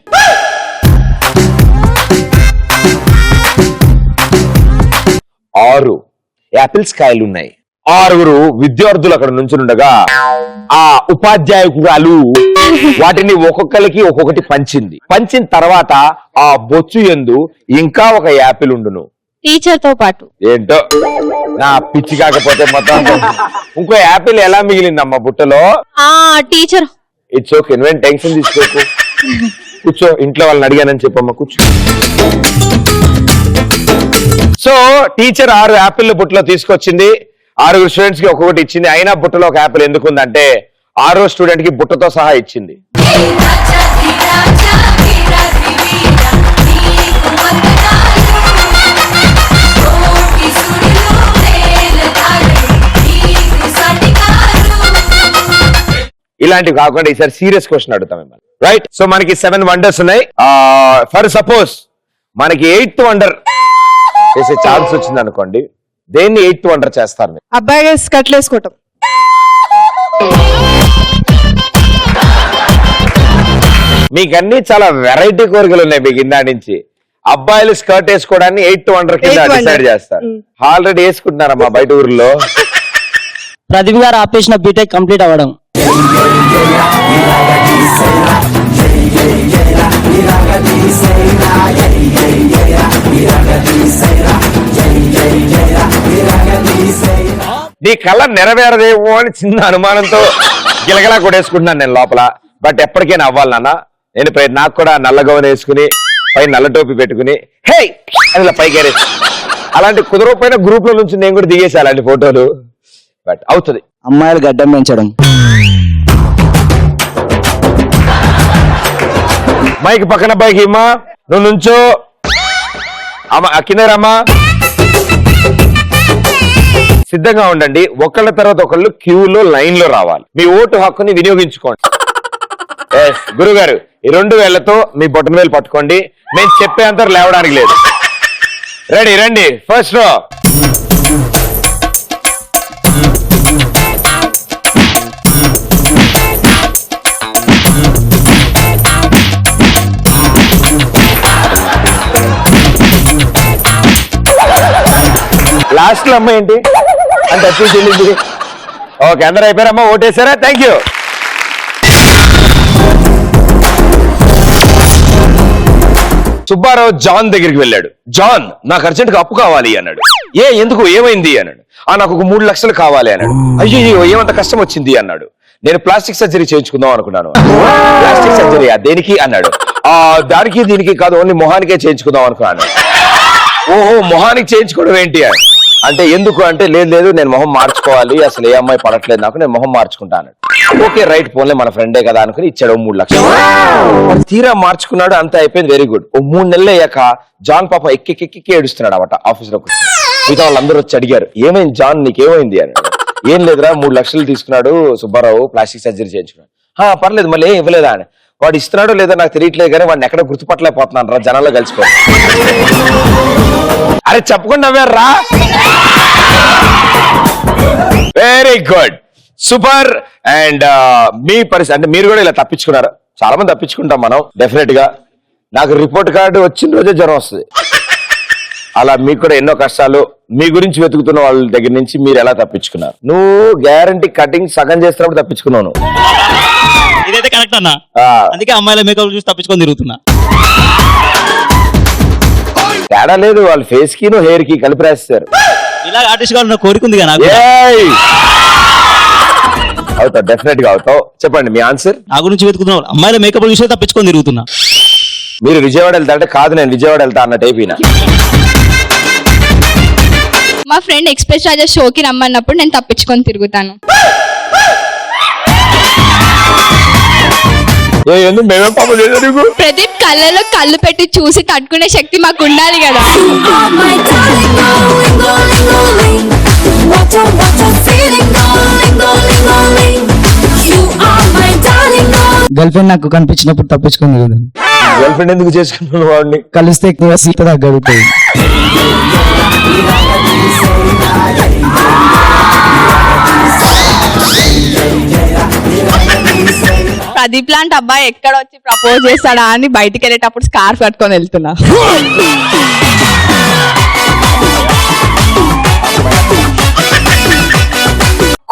6 యాపిల్స్ కాయలు ఉన్నాయి. 6 విద్యార్థులు అక్కడ నుంచుండగా ఆ ఉపాధ్యాయురాలు వాటిని ఒక్కొక్కరికి ఒక్కొక్కటి పంచింది. పంచిన తర్వాత ఆ బొచ్చు యందు ఇంకా ఒక యాపిల్ ఉండును. టీచర్ తో పాటు. ఏంటో నా పిచ్చి కాకపోతే మొత్తం ఇంకో యాపిల్ ఎలా మిగిలిందమ్మా బుట్టలో? టీచర్. ఇట్స్ ఓకే, నువ్వేం టెన్షన్ తీసుకోకు. కూర్చో. ఇంట్లో వాళ్ళని అడిగానని చెప్పమ్మా, కూర్చో. సో టీచర్ 6 యాపిల్ బుట్టలో తీసుకొచ్చింది. 6 స్టూడెంట్స్ కి ఒక్కొక్కటి ఇచ్చింది. అయినా బుట్టలో ఒక యాపిల్ ఎందుకుందంటే 6వ స్టూడెంట్ కి బుట్టతో సహా ఇచ్చింది. ఇలాంటివి కాకుండా ఈసారి సీరియస్ క్వశ్చన్ అడుగుతాం మిమ్మల్ని. రైట్? సో మనకి 7 వండర్స్ ఉన్నాయి. ఫర్ సపోజ్ మనకి 8th వండర్ చేసే ఛాన్స్ వచ్చింది అనుకోండి, దేన్ని 8th వండర్ చేస్తారు మీరు? అబ్బాయి కట్లేసుకోవటం. మీకు అన్ని చాలా వెరైటీ కోరికలు ఉన్నాయి మీకు ఇందా నుంచి. అబ్బాయిలు స్కర్ట్ వేసుకోవడాన్ని 8th వండర్ కింద డిసైడ్ చేస్తారు. ఆల్రెడీ వేసుకుంటున్నారమ్మా బయట ఊర్లో. ప్రదీప్ గారు ఆపేసిన బీటెక్ కంప్లీట్ అవ్వడం. నీ కళ నెరవేరదేమో అని చిన్న అనుమానంతో గిలగలా కొట్టేసుకుంటున్నాను నేను లోపల. బట్ ఎప్పటికైనా అవ్వాలి నాన్న. నేను నాకు కూడా నల్ల గౌన్ వేసుకుని పై నల్ల టోపీ పెట్టుకుని హే అని ఇలా పైకి ఎరేసి అలాంటి కుదరకపోయిన గ్రూప్ లో నుంచి నేను కూడా దిగేసి అలాంటి ఫోటోలు. బట్ అవుతుంది. అమ్మాయిలు గడ్డం పెంచడం. మైక్ పక్కన పైకి ఇమ్మా. నువ్వు నుంచో అమ్మ కింద రమ్మా. సిద్ధంగా ఉండండి. ఒకళ్ళ తర్వాత ఒకళ్ళు క్యూలో లైన్ లో రావాలి. మీ ఓటు హక్కుని వినియోగించుకోండి. గురుగారు ఈ 2 వేళ్లతో మీ బొట్టన వేలు పట్టుకోండి. మేము చెప్పేంత లేవడానికి లేదు. రెడీ రండి. First row. లాస్ట్ లో అమ్మ ఏంటి అంటే అప్పుడు చెల్లింది. ఓకే, అందరూ అయిపోయారమ్మా, ఓటేసారా? Thank you. సుబ్బారావు జాన్ దగ్గరికి వెళ్ళాడు. జాన్, నాకు అర్జెంట్ గా అప్పు కావాలి అన్నాడు. ఎందుకు, ఏమైంది అన్నాడు. నాకు ఒక 3 లక్షలు కావాలి అన్నాడు. అయ్యో, ఏమంత కష్టం వచ్చింది అన్నాడు. నేను ప్లాస్టిక్ సర్జరీ చేయించుకుందాం అనుకున్నాను. ప్లాస్టిక్ సర్జరీ దేనికి అన్నాడు. దానికి దీనికి కాదు, ఓన్లీ మొహానికే చేయించుకుందాం అనుకున్నాను. ఓహో, మొహానికి చేయించుకోవడం ఏంటి అంటే ఎందుకు అంటే లేదు నేను మొహం మార్చుకోవాలి, అసలు ఏ అమ్మాయి పడట్లేదు నాకు, నేను మొహం మార్చుకుంటాను. ఓకే రైట్, పోన్లే మన ఫ్రెండే కదా అనుకుని ఇచ్చాడు 3 లక్షలు. తీరా మార్చుకున్నాడు, అంతా అయిపోయింది, వెరీ గుడ్. 3 నెలలు అయ్యాక జాన్ పాప ఎక్కి ఏడుస్తున్నాడు అన్నమాట ఆఫీస్ లో. మిగతా వాళ్ళందరూ వచ్చి అడిగారు, ఏమైంది జాన్, నీకేమైంది అని. ఏం లేదురా, 3 లక్షలు తీసుకున్నాడు సుబ్బారావు, ప్లాస్టిక్ సర్జరీ చేయించుకున్నాడు. పర్లేదు, మళ్ళీ ఏం ఇవ్వలేదా అని. వాడు ఇస్తున్నాడో లేదో నాకు తెలియట్లేదు కానీ వాడిని ఎక్కడ గుర్తుపట్టలేకపోతున్నాను రా, జనాల్లో కలిసిపో. అరే చెప్పకుండా నవ్వారా. Very good, super. అండ్ మీ పరిస్థితి అంటే మీరు కూడా ఇలా తప్పించుకున్నారు. చాలా మంది తప్పించుకుంటాం మనం డెఫినెట్ గా. నాకు రిపోర్ట్ కార్డు వచ్చిన రోజే జ్వరం వస్తుంది. అలా మీకు కూడా ఎన్నో కష్టాలు. మీ గురించి వెతుకుతున్న వాళ్ళ దగ్గర నుంచి మీరు ఎలా తప్పించుకున్నారు? నువ్వు గ్యారంటీ కటింగ్ సగం చేస్తున్నప్పుడు తప్పించుకున్నావు. ఇదైతే కరెక్ట్ అన్న, అందుకే అమ్మాయిల మేకప్ చూసి తప్పించుకొని తిరుగుతున్నా. తేడా లేదు, వాళ్ళ ఫేస్ కి హెయిర్ కి కలిపి రాస్తారు. ఇలా ఆర్టిస్ట్ గా ఉన్న కోరిక ఉంది కదా. అవుతావు, డెఫినెట్ గా అవుతావు. చెప్పండి మీ ఆన్సర్. నా గురించి వెతుకుతున్నావు, అమ్మాయిల మేకప్ చూసి తప్పించుకొని తిరుగుతున్నా. మీరు విజయవాడ వెళ్తా అంటే కాదు నేను విజయవాడ వెళ్తా అన్నట్టు అయిపోయినా. మా ఫ్రెండ్ ఎక్స్ప్రెస్ రాజా షోకి రమ్మన్నప్పుడు నేను తప్పించుకొని తిరుగుతాను. ప్రదీప్ కళ్ళలో కళ్ళు పెట్టి చూసి తట్టుకునే శక్తి మాకు ఉండాలి కదా. గర్ల్ ఫ్రెండ్ నాకు కనిపించినప్పుడు తప్పించుకొని తిరుగుతాను. గర్ల్ ఫ్రెండ్ ఎందుకు చేసుకున్నాను? వాడిని కలిస్తే ఎక్కువ సీత తగ్గలుగుతాయి. ప్రదీప్ లాంటి అబ్బాయి ఎక్కడ వచ్చి ప్రపోజ్ చేస్తాడా అని బయటికి వెళ్ళేటప్పుడు స్కార్ఫ్ కట్టుకొని వెళ్తున్నా.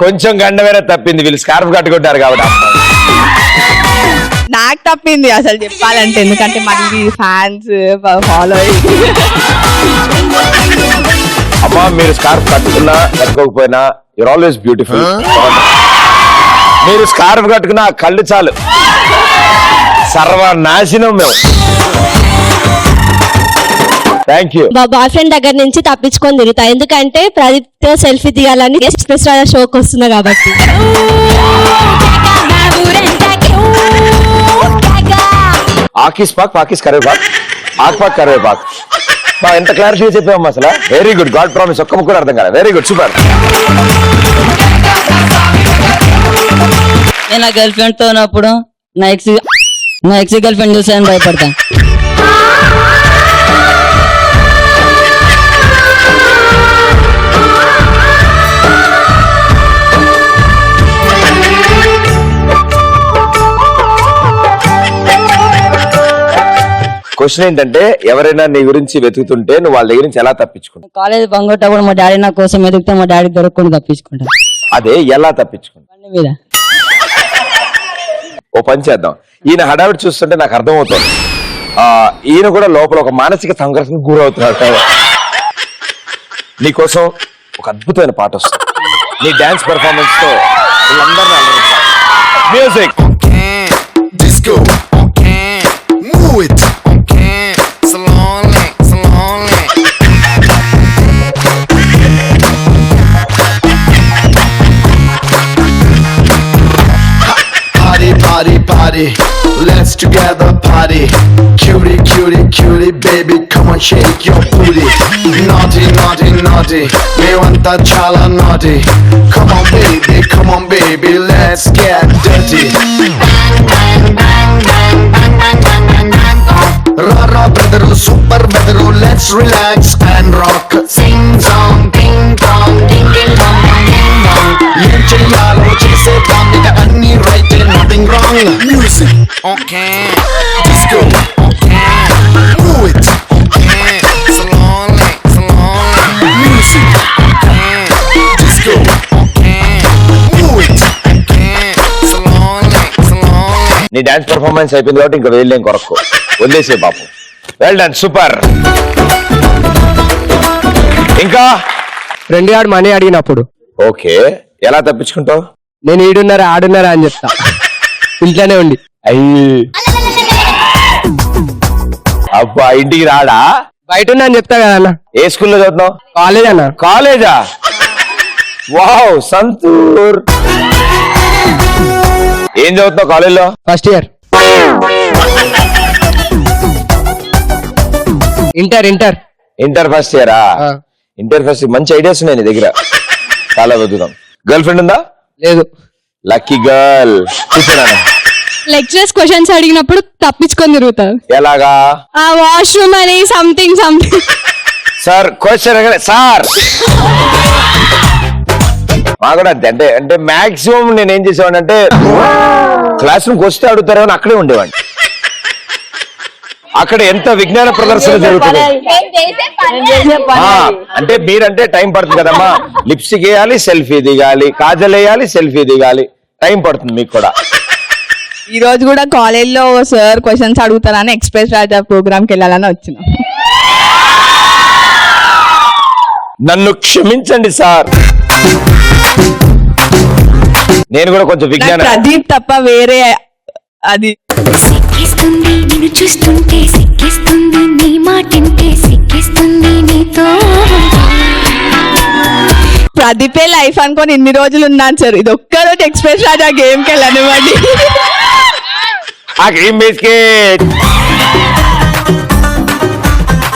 కొంచెం గండవేరే తప్పింది, వీళ్ళు స్కార్ఫ్ కట్టుకుంటారు కాబట్టి. నాకు తప్పింది అసలు చెప్పాలంటే, ఎందుకంటే మళ్ళీ ఫ్యాన్స్ ఫాలో అమ్మా మీరు స్కార్ఫ్ కట్టుకున్నా కట్టుకోకపోయినా యూర్ ఆల్వేస్ బ్యూటిఫుల్. మీరు స్కార్ఫ్ కట్టుకున్న కళ్ళు చాలు, సర్వనాశనం మేము. Thank you. మా బాయ్ ఫ్రెండ్ దగ్గర నుంచి తప్పించుకొని తిరుగుతా, ఎందుకంటే ప్రదీప్ తో సెల్ఫీ తీయాలని ఎక్స్ప్రెస్ రాజా షోకి వస్తున్నా కాబట్టి. ఆకిస్ పాక్, పాకిస్ కరివేపాక్, ఆక్పాక్ కరివేపాక్. ఎంత క్లారిటీగా చెప్పాము అసలు. Very good, God promise. ఒక్క ముక్కలు అర్థం కదా. Very good, super. నేను నా గర్ల్ ఫ్రెండ్ తో ఉన్నప్పుడు నా ఎక్స్ గర్ల్ ఫ్రెండ్ చూసాను భయపడతా. క్వశ్చన్ ఏంటంటే, ఎవరైనా నీ గురించి వెతుకుతుంటే నువ్వు వాళ్ళ దగ్గర నుంచి ఎలా తప్పించుకుంటావు? కాలేజ్ బంగొట్టా కూడా మా డాడీ నా కోసం వెతుకుతే మా డాడీ దొరకకుండా తప్పించుకుంటా. అదే ఎలా తప్పించుకుంటా? బండి మీద. ఓ పని చేద్దాం, ఈయన హడావిడి చూస్తుంటే నాకు అర్థమవుతుంది ఈయన కూడా లోపల ఒక మానసిక సంఘర్షణకు గురవుతున్నాడు. నీకోసం ఒక అద్భుతమైన పాట వస్తుంది. నీ డాన్స్ పెర్ఫార్మెన్స్ తో వీళ్ళందరినీ అలరించాలి. Music. Disco. Move it. Slowly, slowly. Party, party, party. Let's together party. Cutie, cutie, cutie, baby, come on, shake your booty. Naughty, naughty, naughty. Mevanta chala naughty. Come on baby, let's get dirty. Rara brother, super brother, let's relax and rock. Sing song, ding dong, ding ding dong, ding dong. Em cheyalo chesedam, nika anni right, nothing wrong. Music, okay. Disco, okay. Move it, okay. Slowly, slowly. Music, okay. Disco, okay. Move it, okay. Slowly, slowly. నీ dance performance అయిపోయింది కాబట్టి ఇంకా వేయలేం కొరకు వదిలేసే బాపు. Well done, super. ఇంకా friend గారు మనీ అడిగినప్పుడు ఓకే, ఎలా తప్పించుకుంటావు? నేను ఈడున్నారా ఆడున్నారా అని చెప్తా ఇంట్లోనే ఉండి. అయ్యి అబ్బా, ఇంటికి రాడా? బయట ఉన్నా అని చెప్తా కదా అన్న. ఏ స్కూల్లో చదువుతున్నావు? కాలేజ్ అన్న. కాలేజా? వావ్, సంతూర్. ఏం చదువుతున్నావు కాలేజ్లో? First year. Inter inter inter first ఇయరా? Inter first. మంచి ఐడియాస్ ఉన్నాయి నీ దగ్గర, చాలా వెతుకుదాం. గర్ల్ ఫ్రెండ్ ఉందా? లేదు. Lucky girl. కూర్చోనా? లెక్చరర్స్ క్వశ్చన్స్ అడిగినప్పుడు తప్పించుకొని తిరుగుతారు. ఎలాగా? ఆ వాష్రూమ్ అని something something. Sir question sir మా కూడా అంటే అంటే మాక్సిమం నేను ఏం చేసేవాడిని అంటే క్లాస్ రూమ్కి వస్తే అడుగుతారని అక్కడే ఉండేవాడిని. అక్కడ ఎంత విజ్ఞాన ప్రదర్శన జరుగుతుంది. అంటే మీరంటే టైం పడుతుంది కదమ్మా, లిప్స్టిక్ వేయాలి, సెల్ఫీ దిగాలి, కాజల్ వేయాలి, సెల్ఫీ దిగాలి, టైం పడుతుంది మీకు కూడా. ఈ రోజు కూడా కాలేజ్ లో సార్ క్వశ్చన్స్ అడుగుతారని ఎక్స్ప్రెస్ రాజా ప్రోగ్రామ్ కి వెళ్ళాలని వచ్చిన. నన్ను క్షమించండి సార్, నేను కూడా కొంచెం విజ్ఞాన. ప్రదీప్ తప్ప వేరే అది సిక్కిస్తుంది నిన్ను చూస్తుంటే, సిక్కిస్తుంది నీ మాటింటే, సిక్కిస్తుంది నీతో. ప్రదీపే లైఫ్ అనుకొని ఇన్ని రోజులు ఉన్నాను సార్. ఇది ఒక్కరోజు ఎక్స్ప్రెస్ రాజా గేమ్ కి వెళ్ళనివ్వండి. ఆ game biscuit.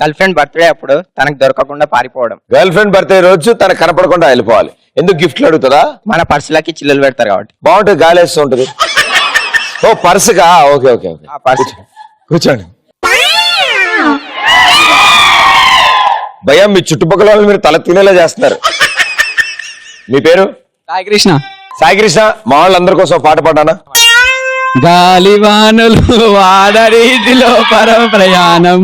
Girl friend birthday అప్పుడు తనకు దొరకకుండా పారిపోవడం. గర్ల్ ఫ్రెండ్ బర్త్డే రోజు తనకు కనపడకుండా వెళ్ళిపోవాలి. ఎందుకు? గిఫ్ట్లు అడుగుతుందా? మన పర్సులకి చిల్లులు పెడతారు కాబట్టి. బాగుంటుంది, గాలి వేస్తూ ఉంటుంది. ఓ పర్సుకా? ఓకే ఓకే ఓకే, కూర్చోండి. భయం, మీ చుట్టుపక్కల వాళ్ళు మీరు తల తినేలా చేస్తున్నారు. మీ పేరు? సాయి కృష్ణ. సాయి కృష్ణ, మా వాళ్ళందరి కోసం పాట పాడానా? గాలివానలు వాడరీతిలో పరమ ప్రయాణం,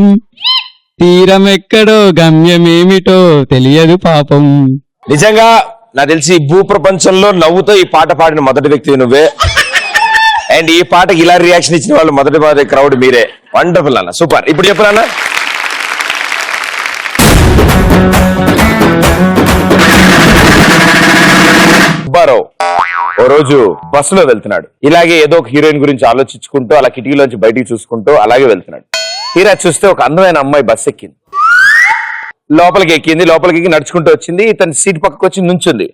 తీరం ఎక్కడో గమ్యమేమిటో తెలియదు పాపం. నిజంగా నాకు తెలిసి భూ ప్రపంచంలో నవ్వుతో ఈ పాట పాడిన మొదటి వ్యక్తి నువ్వే. అండ్ ఈ పాటకి ఇలా రియాక్షన్ ఇచ్చిన వాళ్ళు మొదటి క్రౌడ్ మీరే. వండర్ఫుల్ అన్న, సూపర్. ఇప్పుడు చెప్పనా? సుబ్బారావు ఓ రోజు బస్సులో వెళ్తున్నాడు. ఇలాగే ఏదో ఒక హీరోయిన్ గురించి ఆలోచించుకుంటూ అలా కిటికీలోంచి బయటికి చూసుకుంటూ అలాగే వెళ్తున్నాడు. తీరా చూస్తే ఒక అందమైన అమ్మాయి బస్సు ఎక్కింది. లోపలికి ఎక్కి నడుచుకుంటూ వచ్చింది. ఇతను సీట్ పక్కకు వచ్చి నుంచుంది.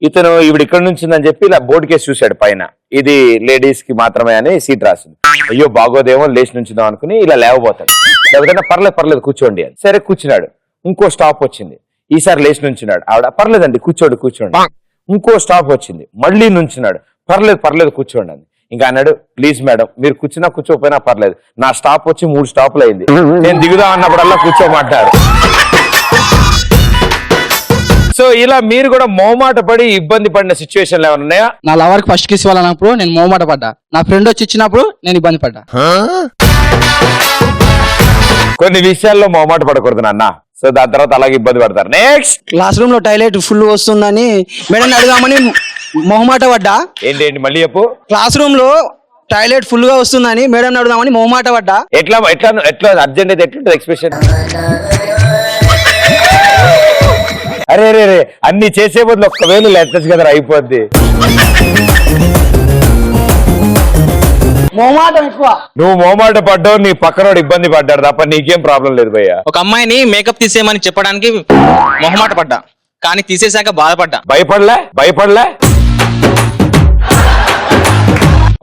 ఇతను ఈవిడ ఇక్కడ నుంచిందని చెప్పి ఇలా బోర్డు కేసు చూశాడు. పైన ఇది లేడీస్ కి మాత్రమే అని సీట్ రాసింది. అయ్యో బాగోదేమో, లేచి నుంచుదాం అనుకుని ఇలా లేవబోతాడు. లేకపోతే పర్లేదు కూర్చోండి అని. సరే కూర్చున్నాడు. ఇంకో స్టాప్ వచ్చింది. ఈసారి లేచి నుంచున్నాడు. ఆవిడ పర్లేదండి కూర్చోండి. ఇంకో స్టాప్ వచ్చింది. మళ్ళీ నుంచున్నాడు. పర్లేదు కూర్చోండి అని. ఇంకా అన్నాడు, ప్లీజ్ మేడం మీరు కూర్చోపోయినా పర్లేదు, నా స్టాప్ వచ్చి 3 స్టాప్లు అయింది, నేను దిగుదాం అన్నప్పుడల్లా కూర్చోమంటారు. సో ఇలా మీరు కూడా మోమాట పడి ఇబ్బంది పడిన సిచ్యువేషన్లు ఏమైనా ఉన్నాయా? నా లవర్ కి ఫస్ట్ కిస్ ఇవ్వాలన్నప్పుడు నేను మోమాట పడ్డా. నా ఫ్రెండ్ వచ్చి ఇచ్చినప్పుడు నేను ఇబ్బంది పడ్డా. కొన్ని విషయాల్లో మోమాట పడకూడదు నాన్న. సో దాని తర్వాత అలాగే ఇబ్బంది పడతారు. నెక్స్ట్, క్లాస్ రూమ్ లో టాయిలెట్ ఫుల్ వస్తుందని మేడం అడుగుదామని మొహమాట పడ్డా. ఏంటి మళ్ళీ చెప్పు. క్లాస్ రూమ్ లో టాయిలెట్ ఫుల్ గా వస్తుందని మేడం అడుగుదామని మొహమాట పడ్డా. ఎట్లా అర్జెంట్ అయితే ఎట్లుంటుంది ఎక్స్ప్రెషన్? అరే అన్ని చేసే బదులు ఒక్కవేళ లెట్టచ్చు కదా, అయిపోద్ది. నువ్వు మోమాట పడ్డావు, నీ పక్కనోడు ఇబ్బంది పడ్డాడు తప్ప నీకేం ప్రాబ్లం లేదు భయ్యా. ఒక అమ్మాయిని మేకప్ తీసేయమని చెప్పడానికి మొహమాట పడ్డా, కానీ తీసేశాక బాధపడ్డా. భయపడలే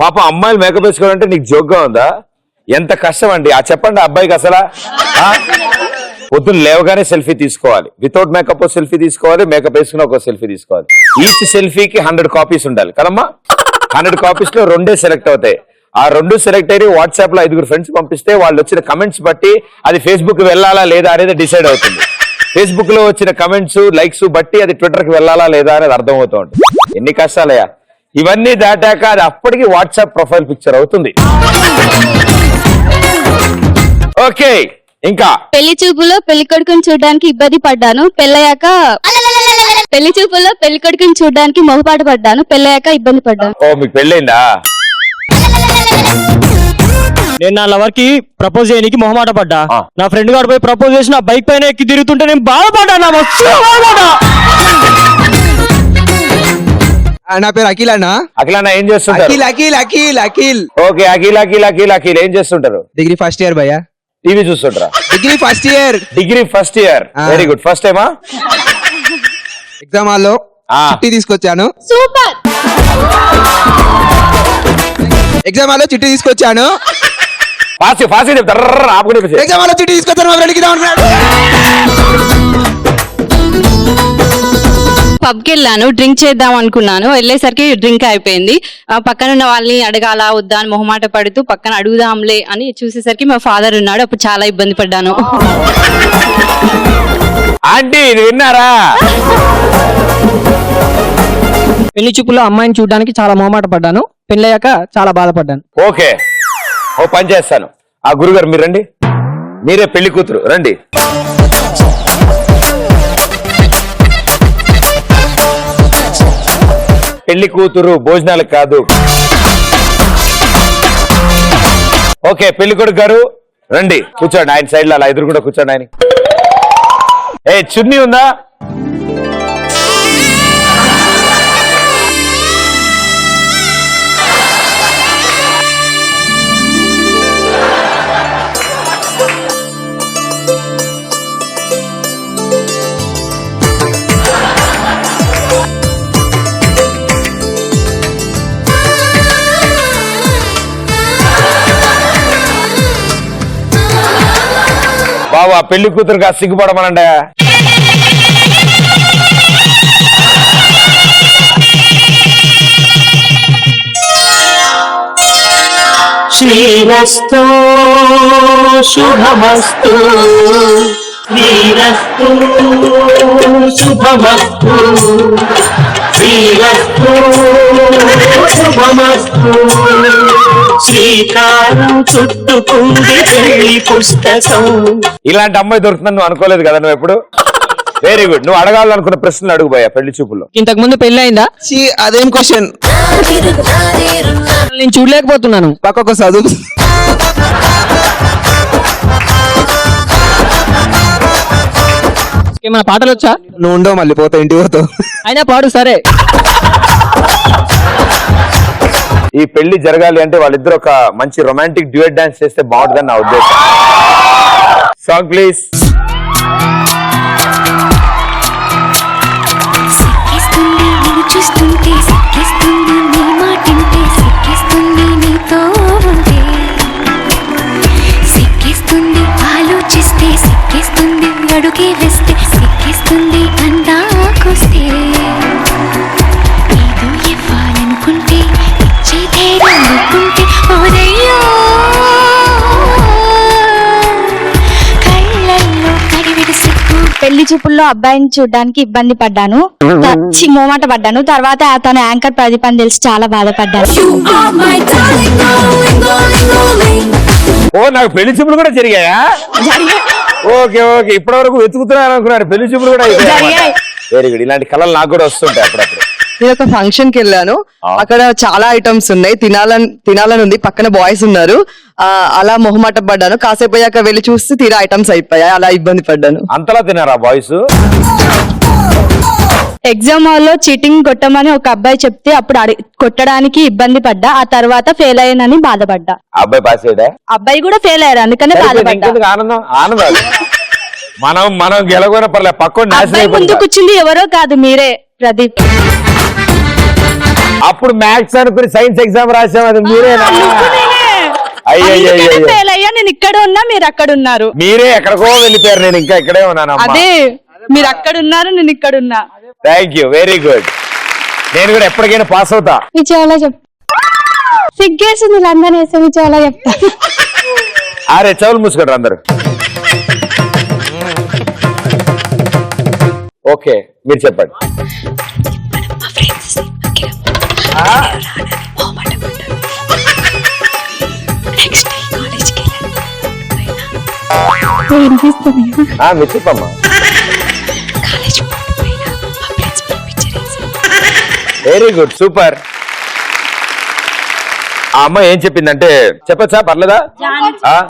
పాప. అమ్మాయిలు మేకప్ వేసుకోవాలంటే నీకు జోక్గా ఉందా? ఎంత కష్టం అండి. చెప్పండి అబ్బాయికి అసలా పొద్దున్న లేవగానే సెల్ఫీ తీసుకోవాలి, వితౌట్ మేకప్ సెల్ఫీ తీసుకోవాలి, మేకప్ వేసుకుని ఒక సెల్ఫీ తీసుకోవాలి. ఈచ్ సెల్ఫీకి 100 కాపీస్ ఉండాలి కదమ్మా. 100 కాపీస్ లో 2 సెలెక్ట్ అవుతాయి. ఆ 2 సెలెక్ట్ అయ్యి వాట్సాప్ లో 5 ఫ్రెండ్స్ పంపిస్తే వాళ్ళు వచ్చిన కమెంట్స్ బట్టి అది ఫేస్బుక్ వెళ్ళాలా లేదా అనేది డిసైడ్ అవుతుంది. ఫేస్బుక్ లో వచ్చిన కమెంట్స్ లైక్స్ బట్టి అది ట్విట్టర్ కి వెళ్ళాలా లేదా అనేది అర్థం అవుతూ ఉంటుంది. ఎన్ని కష్టాలయ్యా. ఇవన్నీ దాటాక అది అప్పటికి వాట్సాప్ ప్రొఫైల్ పిక్చర్ అవుతుంది. ఓకే, ఇంకా పెళ్లి చూపులో పెళ్లి కొడుకుని చూడడానికి ఇబ్బంది పడ్డాను, పెళ్ళయ్యాక పెళ్లి చూపుల్లో పెళ్లి కొడుకుని చూడడానికి మొహపాటు పడ్డాను, పెళ్ళయ్యాక ఇబ్బంది పడ్డాను. ఓ మీకు పెళ్ళైందా? నేను నా లవర్ కి ప్రపోజ్ చేయడానికి మొహమాట పడ్డా. నా ఫ్రెండ్ గారు పోయి ప్రపోజ్ చేసి నా బైక్ పైన ఎక్కి తిరుగుతుంటే నేను బాధపడ్డా. నా పేరు అఖిల్ అన్న. అఖిల్ అన్న ఏం చేస్తుంటారు? అఖిల్ అఖిల్ అఖిల్ అఖిల్ ఓకే, అఖిల్ అఖిల్ అఖిల్ అఖిల్ ఏం చేస్తుంటారు? డిగ్రీ ఫస్ట్ ఇయర్ భయ్యా. టీవీ చూస్తుంటారా? Degree first year. Degree first year, very good. First టైమా? ఎగ్జామ్ హాల్లో చిట్టి తీసుకొచ్చాను. సూపర్. ఎగ్జామ్ హాల్లో చిట్టి తీసుకొచ్చాను. ఎగ్జామ్ హాల్లో చిట్టి తీసుకొచ్చాను. మా ఫ్రెండ్కి పబ్కి వెళ్ళాను, డ్రింక్ చేద్దాం అనుకున్నాను. వెళ్ళేసరికి డ్రింక్ అయిపోయింది. పక్కన ఉన్న వాళ్ళని అడగాలా వద్దా అని మొహమాట పడుతూ పక్కన అడుగుదాంలే అని చూసేసరికి మా ఫాదర్ ఉన్నాడు. అప్పుడు చాలా ఇబ్బంది పడ్డాను. ఆంటీ విన్నారా? పెళ్లి చూపులో అమ్మాయిని చూడడానికి చాలా మొహమాట పడ్డాను, పెళ్ళయ్యాక చాలా బాధపడ్డాను. ఓకే, ఓ పని చేస్తాను. ఆ గురుగారు మీరు రండి, మీరే పెళ్లి కూతురు రండి. పెళ్లి కూతురు భోజనాలు కాదు. ఓకే, పెళ్లి కొడుకు గారు రండి, కూర్చోండి. ఆయన సైడ్ లో అలా ఎదురు కూడా కూర్చోండి. ఆయన చున్నీ ఉందా? బాబా పెళ్లి కూతురుగా సిగ్గుపడమనండి. శ్రీరస్తు శుభమస్తు, శ్రీరస్తు శుభమస్తు, శ్రీరస్తు శుభమస్తు. శ్రీకారం చుట్టుకుంది పెళ్లి పుస్తకం. ఇలాంటి అమ్మాయి దొరుకుతుందని నువ్వు అనుకోలేదు కదా నువ్వు ఎప్పుడు? Very good. నువ్వు అడగాలనుకున్న ప్రశ్నలు అడుగుపోయా పెళ్లి చూపుల్లో. ఇంతకు ముందు పెళ్లి అయిందా? అదేం క్వశ్చన్? నేను చూడలేకపోతున్నాను. పక్కకు చదువు. ఏమైనా పాటలు వచ్చా? నువ్వు ఉండవు, మళ్ళీ పోతావు, ఇంటికి పోతావు. అయినా పాడు సరే. ఈ పెళ్లి జరగాలి అంటే వాళ్ళిద్దరు ఒక మంచి రొమాంటిక్ డ్యూయట్ డాన్స్ చేస్తే బాగుంటుందని నా ఉద్దేశం. Song please. సిక్కిస్తుంది నిన్ను చూస్తుంటే, సిక్కిస్తుంది నీ మాటింటే, సిక్కిస్తుంది నీతో ఉంటే, సిక్కిస్తుంది ఆలోచిస్తే, సిక్కిస్తుంది అడుగే వేస్తే, సిక్కిస్తుంది అందాకొస్తే, ఏదో ఇవ్వాలనుకుంటే ఇచ్చే ధైర్యం అనుకుంటే, ఓరయ్యో కళ్ళల్లో కడివిడి సిగ్గు. పెళ్లి చూపుల్లో అబ్బాయిని చూడడానికి ఇబ్బంది పడ్డాను, మొహమాట పడ్డాను. తర్వాత తన యాంకర్ ప్రదీప్ అని తెలిసి చాలా బాధపడ్డాను. ఓ నాకు పెళ్లి చూపులు కూడా జరిగాయా? ఓకే ఓకే, ఇప్పటి వరకు వెతుకుతున్నాను అనుకున్నాను, పెళ్లి చూపులు కూడా అయిపోయాయి. Very good. ఇలాంటి కళలు నాకు కూడా వస్తుంటాయి అప్పుడప్పుడు. నేను ఒక ఫంక్షన్ కి వెళ్ళాను, అక్కడ చాలా ఐటమ్స్ ఉన్నాయి, తినాలని ఉంది, పక్కన బాయ్స్ ఉన్నారు. అలా మొహమాట పడ్డాను. కాసేపు అయ్యాక వెళ్ళి చూస్తే తీరా ఐటమ్స్ అయిపోయాయి, అలా ఇబ్బంది పడ్డాను. అంతలా తినారా బాయ్స్? ఎగ్జామ్ హాల్లో చీటింగ్ కొట్టమని ఒక అబ్బాయి చెప్తే అప్పుడు కొట్టడానికి ఇబ్బంది పడ్డా. ఆ తర్వాత ఫెయిల్ అయ్యానని బాధపడ్డా. అబ్బాయి పాస్ అయ్యాడా? అబ్బాయి కూడా ఫెయిల్ అయ్యారు, అందుకనే బాధపడ్డా. ఆనందం ఆనందం. మనం గెలవకపోయినా పర్లేదు, పక్కన ముందు కూర్చుంది ఎవరో కాదు, మీరే ప్రదీప్. అప్పుడు మ్యాథ్స్ అనుకుని సైన్స్ ఎగ్జామ్ రాసాం, అది మీరేనా? అయ్యో ఫెయిల్ అయ్యా, నేను ఇక్కడ ఉన్నా, మీరు అక్కడ ఉన్నారు. మీరే ఎక్కడికో వెళ్ళిపోయారు, నేను ఇంకా ఇక్కడే ఉన్నాను. అదే మీరు అక్కడ ఉన్నారు, నేను ఇక్కడ ఉన్నా. Thank you, very good. నేను కూడా ఎప్పటికైనా పాస్ అవుతా. విజయవాడ చెప్తా. సిగ్గేసింది లందన్ వేస్తే విజయవాడ చెప్తా. అరే చెవులు మూసుకుంటారు అందరు. ఓకే మీరు చెప్పండి. మీరు చెప్పమ్మా. Very good, super. ఆ అమ్మాయి ఏం చెప్పిందంటే చెప్పచ్చా, పర్లేదా?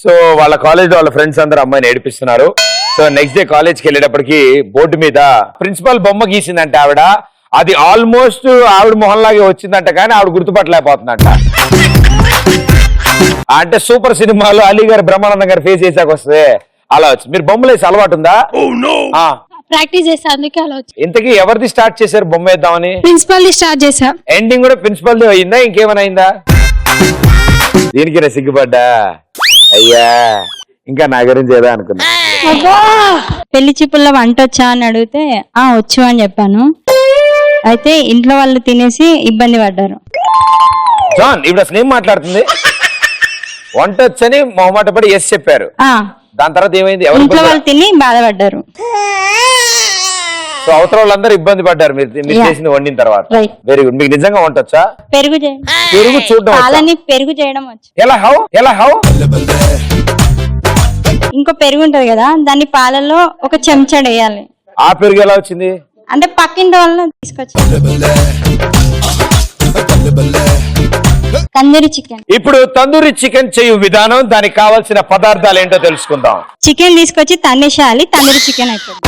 సో వాళ్ళ కాలేజ్ లో వాళ్ళ ఫ్రెండ్స్ అందరూ అమ్మాయిని ఏడిపిస్తున్నారు. సో నెక్స్ట్ డే కాలేజ్కి వెళ్ళేటప్పటికి బోర్డు మీద ప్రిన్సిపల్ బొమ్మ గీసిందంట ఆవిడ. అది ఆల్మోస్ట్ ఆవిడ మొహంలాగే వచ్చిందంట, కానీ ఆవిడ గుర్తుపట్టలేకపోతుందంట. అంటే సూపర్ సినిమాలో అలీ గారు బ్రహ్మానందం గారు ఫేస్ చేసాక వస్తే అలా వచ్చింది. మీరు బొమ్మలు వేసి అలవాటు ఉందా? ప్రాక్టీస్ చేస్తా, అందుకే అలా వచ్చి. ఇంతకీ ఎవరిది స్టార్ట్ చేశారు బొమ్మ వేద్దామని? ప్రిన్సిపల్ ది స్టార్ట్ చేసా. ఎండింగ్ కూడా ప్రిన్సిపల్ ది అయిందా, ఇంకేమైనా అయిందా? దీనికి నా సిగ్గుపడ్డా. అయ్యా ఇంకా నా గురించి ఏదో అనుకున్నా. పెళ్లి చూపుల్లో వంట వచ్చా అని అడిగితే వచ్చు అని చెప్పాను. అయితే ఇంట్లో వాళ్ళు తినేసి ఇబ్బంది పడ్డారు. జాన్ ఇప్పుడు అసలు ఏం మాట్లాడుతుంది? వంట వచ్చని మొహమాట పడి ఎస్ చెప్పారు. దాని తర్వాత ఏమైంది? ఇంట్లో వాళ్ళు తిని బాధపడ్డారు. సో అవతల వాళ్ళందరూ ఇబ్బంది పడ్డారు మీరు చేసిన వండిన తర్వాత. Very good. మీకు నిజంగా వంట వచ్చా? పెరుగు చూడడం, పెరుగు చేయడం వచ్చు. ఎలా హౌ? ఇంకో పెరుగు ఉంటది కదా, దాన్ని పాలలో ఒక చెంచాడు వేయాలి. ఆ పెరుగు ఎలా వచ్చింది? అంటే పక్కింటి వాళ్ళని తీసుకొచ్చి. తందూరి చికెన్. ఇప్పుడు తందూరి చికెన్ చేయు విధానం, దానికి కావాల్సిన పదార్థాలు ఏంటో తెలుసుకుందాం. చికెన్ తీసుకొచ్చి తన్నేసేయాలి, తందూరి చికెన్ అయిపోతుంది.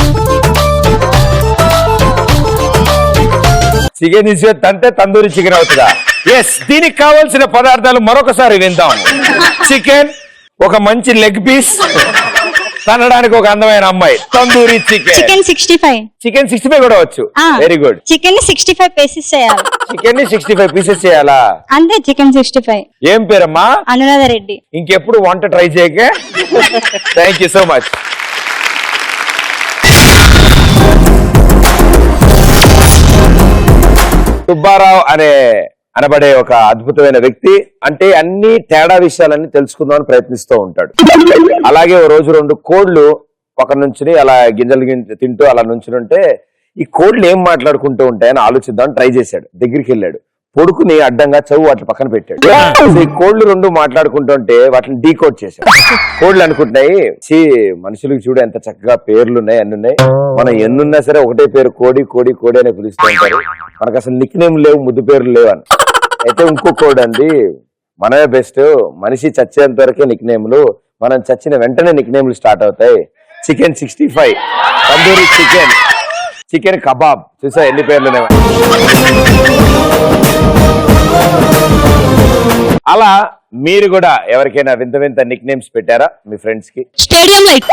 చికెన్ తీసుకొని తంతే తందూరి చికెన్ అవుతుందా? ఎస్. దీనికి కావాల్సిన పదార్థాలు మరొకసారి విందాం. చికెన్, ఒక మంచి లెగ్ పీస్, తనడానికి ఒక అందమైన అమ్మాయి, తందూరి చికెన్. చికెన్ 65. చికెన్ 65 కూడా వచ్చు. Very good. చికెన్ ని 65 పీసెస్ చేయాలి. చికెన్ ని 65 పీసెస్ చేయాలా? అంతే. చికెన్ 65. ఏం పేరమ్మా? అనురాధ రెడ్డి. ఇంకెప్పుడు వంట ట్రై చేయకే. Thank you so much. Subbarao అనబడే ఒక అద్భుతమైన వ్యక్తి, అంటే అన్ని తేడా విషయాలన్నీ తెలుసుకుందామని ప్రయత్నిస్తూ ఉంటాడు. అలాగే ఓ రోజు 2 కోళ్లు పక్కన నుంచి అలా గింజలు తింటూ అలా నుంచుంటే ఈ కోళ్లు ఏం మాట్లాడుకుంటూ ఉంటాయని ఆలోచిద్దామని ట్రై చేశాడు. దగ్గరికి వెళ్ళాడు, పొడుకుని అడ్డంగా చదువు వాటి పక్కన పెట్టాడు. ఈ కోళ్లు 2 మాట్లాడుకుంటుంటే వాటిని డీకోడ్ చేశాడు. కోళ్లు అనుకుంటున్నాయి, మనుషులకు చూడు ఎంత చక్కగా పేర్లు ఉన్నాయి, అన్ని ఉన్నాయి, మనం ఎన్నున్నా సరే ఒకటే పేరు కోడి కోడి కోడి అని పిలుస్తూ ఉంటారు, మనకు అసలు నిక్ నేమ్ లేవు, ముద్దు పేర్లు లేవు అని. అయితే ఇంకో కోడి అంది, మనమే బెస్ట్, మనిషి చచ్చేంత వరకే నిక్ నేమ్లు, మనం చచ్చిన వెంటనే నిక్ నేమ్లు స్టార్ట్ అవుతాయి. Chicken 65, tandoori chicken, chicken kebab, చూసా ఎన్ని పేర్లు ఉన్నాయి. అలా మీరు కూడా ఎవరికైనా వింత వింత నిక్ నేమ్స్ పెట్టారా మీ ఫ్రెండ్స్ కి? Stadium light.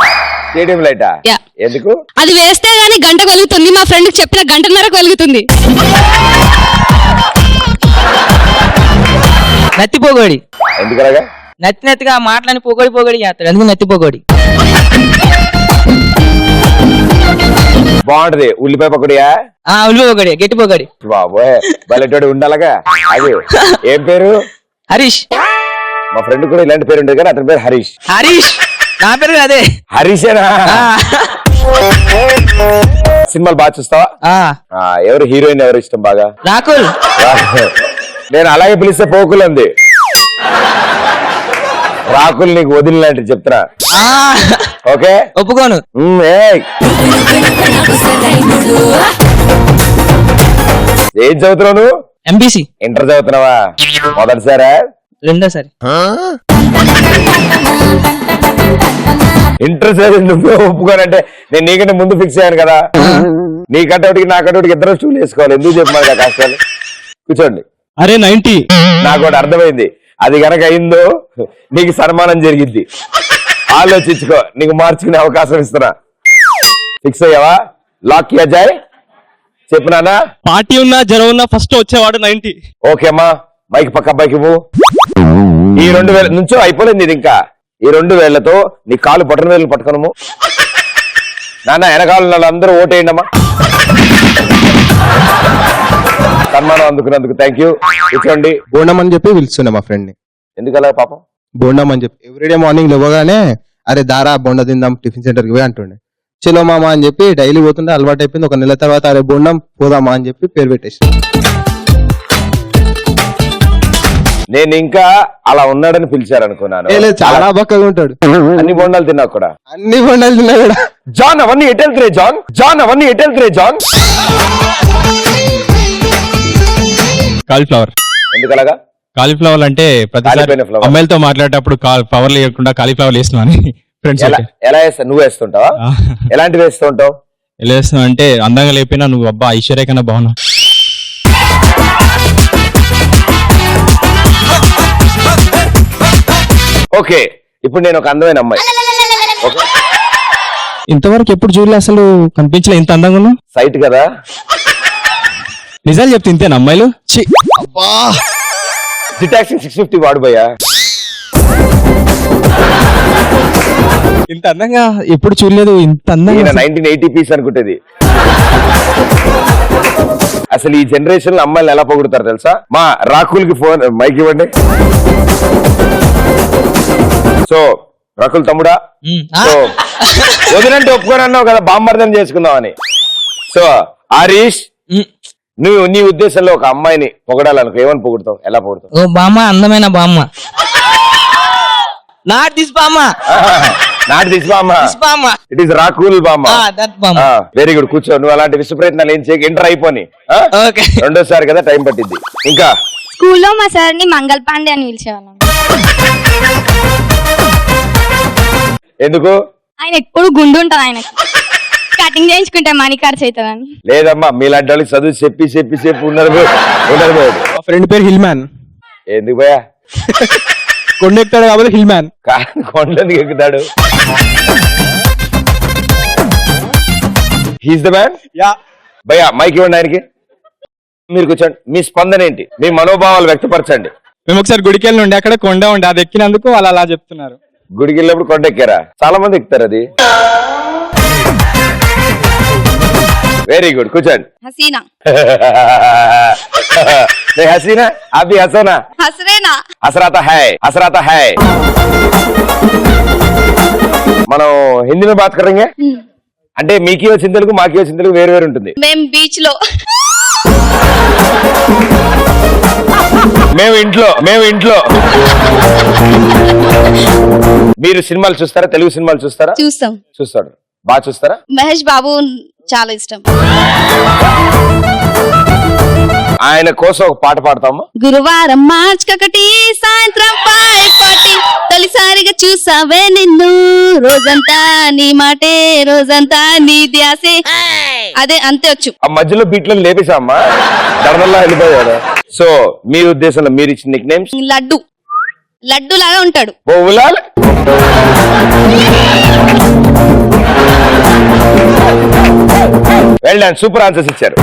స్టేడియం లైటా? ఎందుకు? అది వేస్తే గానీ గంట కలుగుతుంది, మా ఫ్రెండ్ కి చెప్పిన గంటన్నర కలుగుతుంది. నత్తి పోగోడి. ఎందుకలాగా? నత్తిగా మాటలని పొగడి చేస్తాడు, అందుకు నత్తి పోగోడి. బాగుంటది. ఉల్లిపాయ పకోడియా? ఉల్లిపాయ పకోడి, గట్టి పోగడి. బాబోయ్ బలెటోడు ఉండాలగా. అది ఏం పేరు? హరీష్. మా ఫ్రెండ్ కూడా ఇలాంటి పేరు ఉండేది, కానీ అతని పేరు హరీష్. నా పేరు అదే హరీషేనా? సినిమాలు బాగా చూస్తావా? ఎవరు హీరోయిన్ ఎవరు ఇష్టం బాగా? రాకుల్. నేను అలాగే పిలిస్తే పోకుల్ అంది. రాకుల్ నీకు వదిలినట్టు చెప్తున్నా. ఓకే ఒప్పుకోను. ఏం చదువుతున్నావు నువ్వు? ఎంపీసీ. ఇంటర్ చదువుతున్నావా? మొదటిసారా? రెండోసారి. ఇంటర్ చదివి నువ్వే ఒప్పుకోనంటే నేను నీకంటే ముందు ఫిక్స్ అయ్యాను కదా. నీ కట్టోటికి నా కట్టోటికి ఇద్దరు స్టూల్ వేసుకోవాలి. ఎందుకు చెప్పమా కష్టాలు? కూర్చోండి. అరే 90. నాకు ఒకటి అర్థమైంది, అది గనక అయిందో నీకు సన్మానం జరిగిద్ది. ఆలోచించుకో, నీకు మార్చుకునే అవకాశం ఇస్తున్నా. ఫిక్స్ అయ్యావా? లాక్ కియా జాయ్. చెప్పినానా? పార్టీ ఉన్నా జ్వరం ఉన్నా ఫస్ట్ వచ్చేవాడు 90. ఓకే అమ్మా, మైక్ పక్క అబ్బాయికి ఇవ్వు. ఈ 2000 నుంచో అయిపోలేదు ఇది ఇంకా. ఈ 2000తో నీ కాలు బొటన వేలు పట్టుకోనము. నాన్న వెనకాల అందరూ ఓటేయండి అమ్మా. సన్మానం అందుకున్నందుకు థ్యాంక్ యూ. కూర్చోండి. బోండం అని చెప్పి పిలుస్తుండే మా ఫ్రెండ్ ని. ఎందుకలా పాపం? బోండం అని చెప్పి ఎవ్రీడే మార్నింగ్ లేవగానే అరే దారా బోండా తిందాం టిఫిన్ సెంటర్ కి పోయి అంటుండే. చలో మామ అని చెప్పి డైలీ పోతుంటే అలవాటు అయిపోయింది. ఒక నెల తర్వాత అరే బోండం పోదామా అని చెప్పి పేరు పెట్టేసి. నేను ఇంకా అలా ఉన్నాడని పిలిచారనుకున్నాను. చాలా బక్కగా ఉంటాడు. అన్ని బొండాలు తిన్నా కూడా. అన్ని బోండాలు తిన్నా కూడా. జాన్ అవన్నీ ఎటు వెళ్తున్నాయి జాన్? జాన్ అవన్నీ ఎటు వెళ్తున్నాయి జాన్? కాలీఫ్లవర్. ఎందుకలాగా? కాలీఫ్లవర్ అంటే ప్రతిసారి అమ్మాయిలతో మాట్లాడేటప్పుడు ఫ్లవర్ లేకుండా కాలీఫ్లవర్ వేస్తున్నాను ఫ్రెండ్స్. ఎలా వేస్తా? నువ్వు వేస్తుంటావా? ఎలాంటివి వేస్తూ ఉంటావు? ఎలా వేస్తున్నావు అంటే అందంగా లేపినా నువ్వు అబ్బా ఐశ్వర్య కన్నా బాగున్నావు. ఓకే, ఇప్పుడు నేను ఒక అందమైన అమ్మాయి. ఇంతవరకు ఎప్పుడు చూడలే, అసలు కనిపించలే ఇంత అందంగా ఉన్నావు. సైట్ కదా? నిజాలు చెప్తే ఇంతేనా అమ్మాయిలు? జిటాక్సింగ్ 650 వాడు భయ్యా. ఇంత అందంగా ఎప్పుడు చూడలేదు. ఇంత అందంగా 1980 పీస్ అనుకుంటేది. అసలు ఈ జనరేషన్ లో అమ్మాయిలు ఎలా పొగుడుతారు తెలుసా? మా రాకుల్ కి ఫోన్ మైక్ ఇవ్వండి. సో రాకుల్ తమ్ముడా, సో వదినంటే ఒప్పుకొని అన్నావు కదా బామ్మర్దం చేసుకుందామని. సో హరీష్, నువ్వు నీ ఉద్దేశంలో ఒక అమ్మాయిని పొగడాలనుకో, ఏమని పొగుడుతావు? ఎలా పొగుడుతావు? ఓ బామ్మ, అందమైన బామ్మ. నాట్ దిస్ బామ్మ. నాట్ దిస్ బామ్మ. ఇట్ ఈస్ రాకుల్ బామ్మ. Very good. కూర్చో. నువ్వు అలాంటి విశ్వ ప్రయత్నాలు ఏం చేయక ఎంటర్ అయిపోని. రెండోసారి కదా, టైం పట్టింది. ఇంకా స్కూల్లో మా సార్ ని మంగళ పాండే అని పిలిచేవాళ్ళం. ఎందుకు? ఆయన ఎప్పుడు గుండు ఉంటారు, ఆయనకి కటింగ్ చేయించుకుంటే మనీ ఖర్చు అవుతుందని. లేదమ్మా, మీలాంటి వాళ్ళకి చదువు చెప్పి చెప్పి చెప్పి ఉన్నారు. ఫ్రెండ్ పేరు హిల్ మ్యాన్. ఎందుకు భయ్యా? కొండ ఎక్కుతాడు కాబట్టి హిల్ మ్యాన్. కొండ ఎందుకు ఎక్కుతాడు? He's the man. భయ్యా మైక్ ఇవ్వండి ఆయనకి. మీరు కూర్చోండి. మీ స్పందన ఏంటి? మీ మనోభావాలు వ్యక్తపరచండి. మేము ఒకసారి గుడికి వెళ్ళి ఉండే, అక్కడ కొండ ఉండే, అది ఎక్కినందుకు వాళ్ళు అలా చెప్తున్నారు. గుడికి వెళ్ళినప్పుడు కొండ ఎక్కారా? చాలా మంది ఎక్కుతారు అది. Very good. కూర్చోండి. హసీనా. హసీనా అభి హసనా హసరేనా హసరాతా హై హసరాతా హై. మనం హిందీ में बात करेंगे. అంటే మీకి వచ్చిన తెలుగు మాకి వచ్చిన తెలుగు వేరు వేరు ఉంటుంది. మేము బీచ్ లో, మేము ఇంట్లో. మీరు సినిమాలు చూస్తారా? తెలుగు సినిమాలు చూస్తారా? చూస్తాం. చూస్తాడు. బాగా చూస్తారా? మహేష్ బాబు చాలా ఇష్టం. ఆయన కోసం ఒక పాట పాడతామా? గురువారం మార్చ్ 1 సాయంత్రం 5:40 తొలిసారిగా చూసావే నిన్ను, రోజంతా నీ మాటే, రోజంతా నీ ధ్యాసే. అదే అంతే వచ్చు. ఆ మధ్యలో బీట్లను లేపేసామ్మా, దడదల్లా వెళ్ళిపోయాడు. సో మీ ఉద్దేశంలో మీరు ఇచ్చిన నిక్ నేమ్స్? లడ్డు లాగా ఉంటాడు. Well done. సూపర్ ఆన్సర్స్ ఇచ్చారు.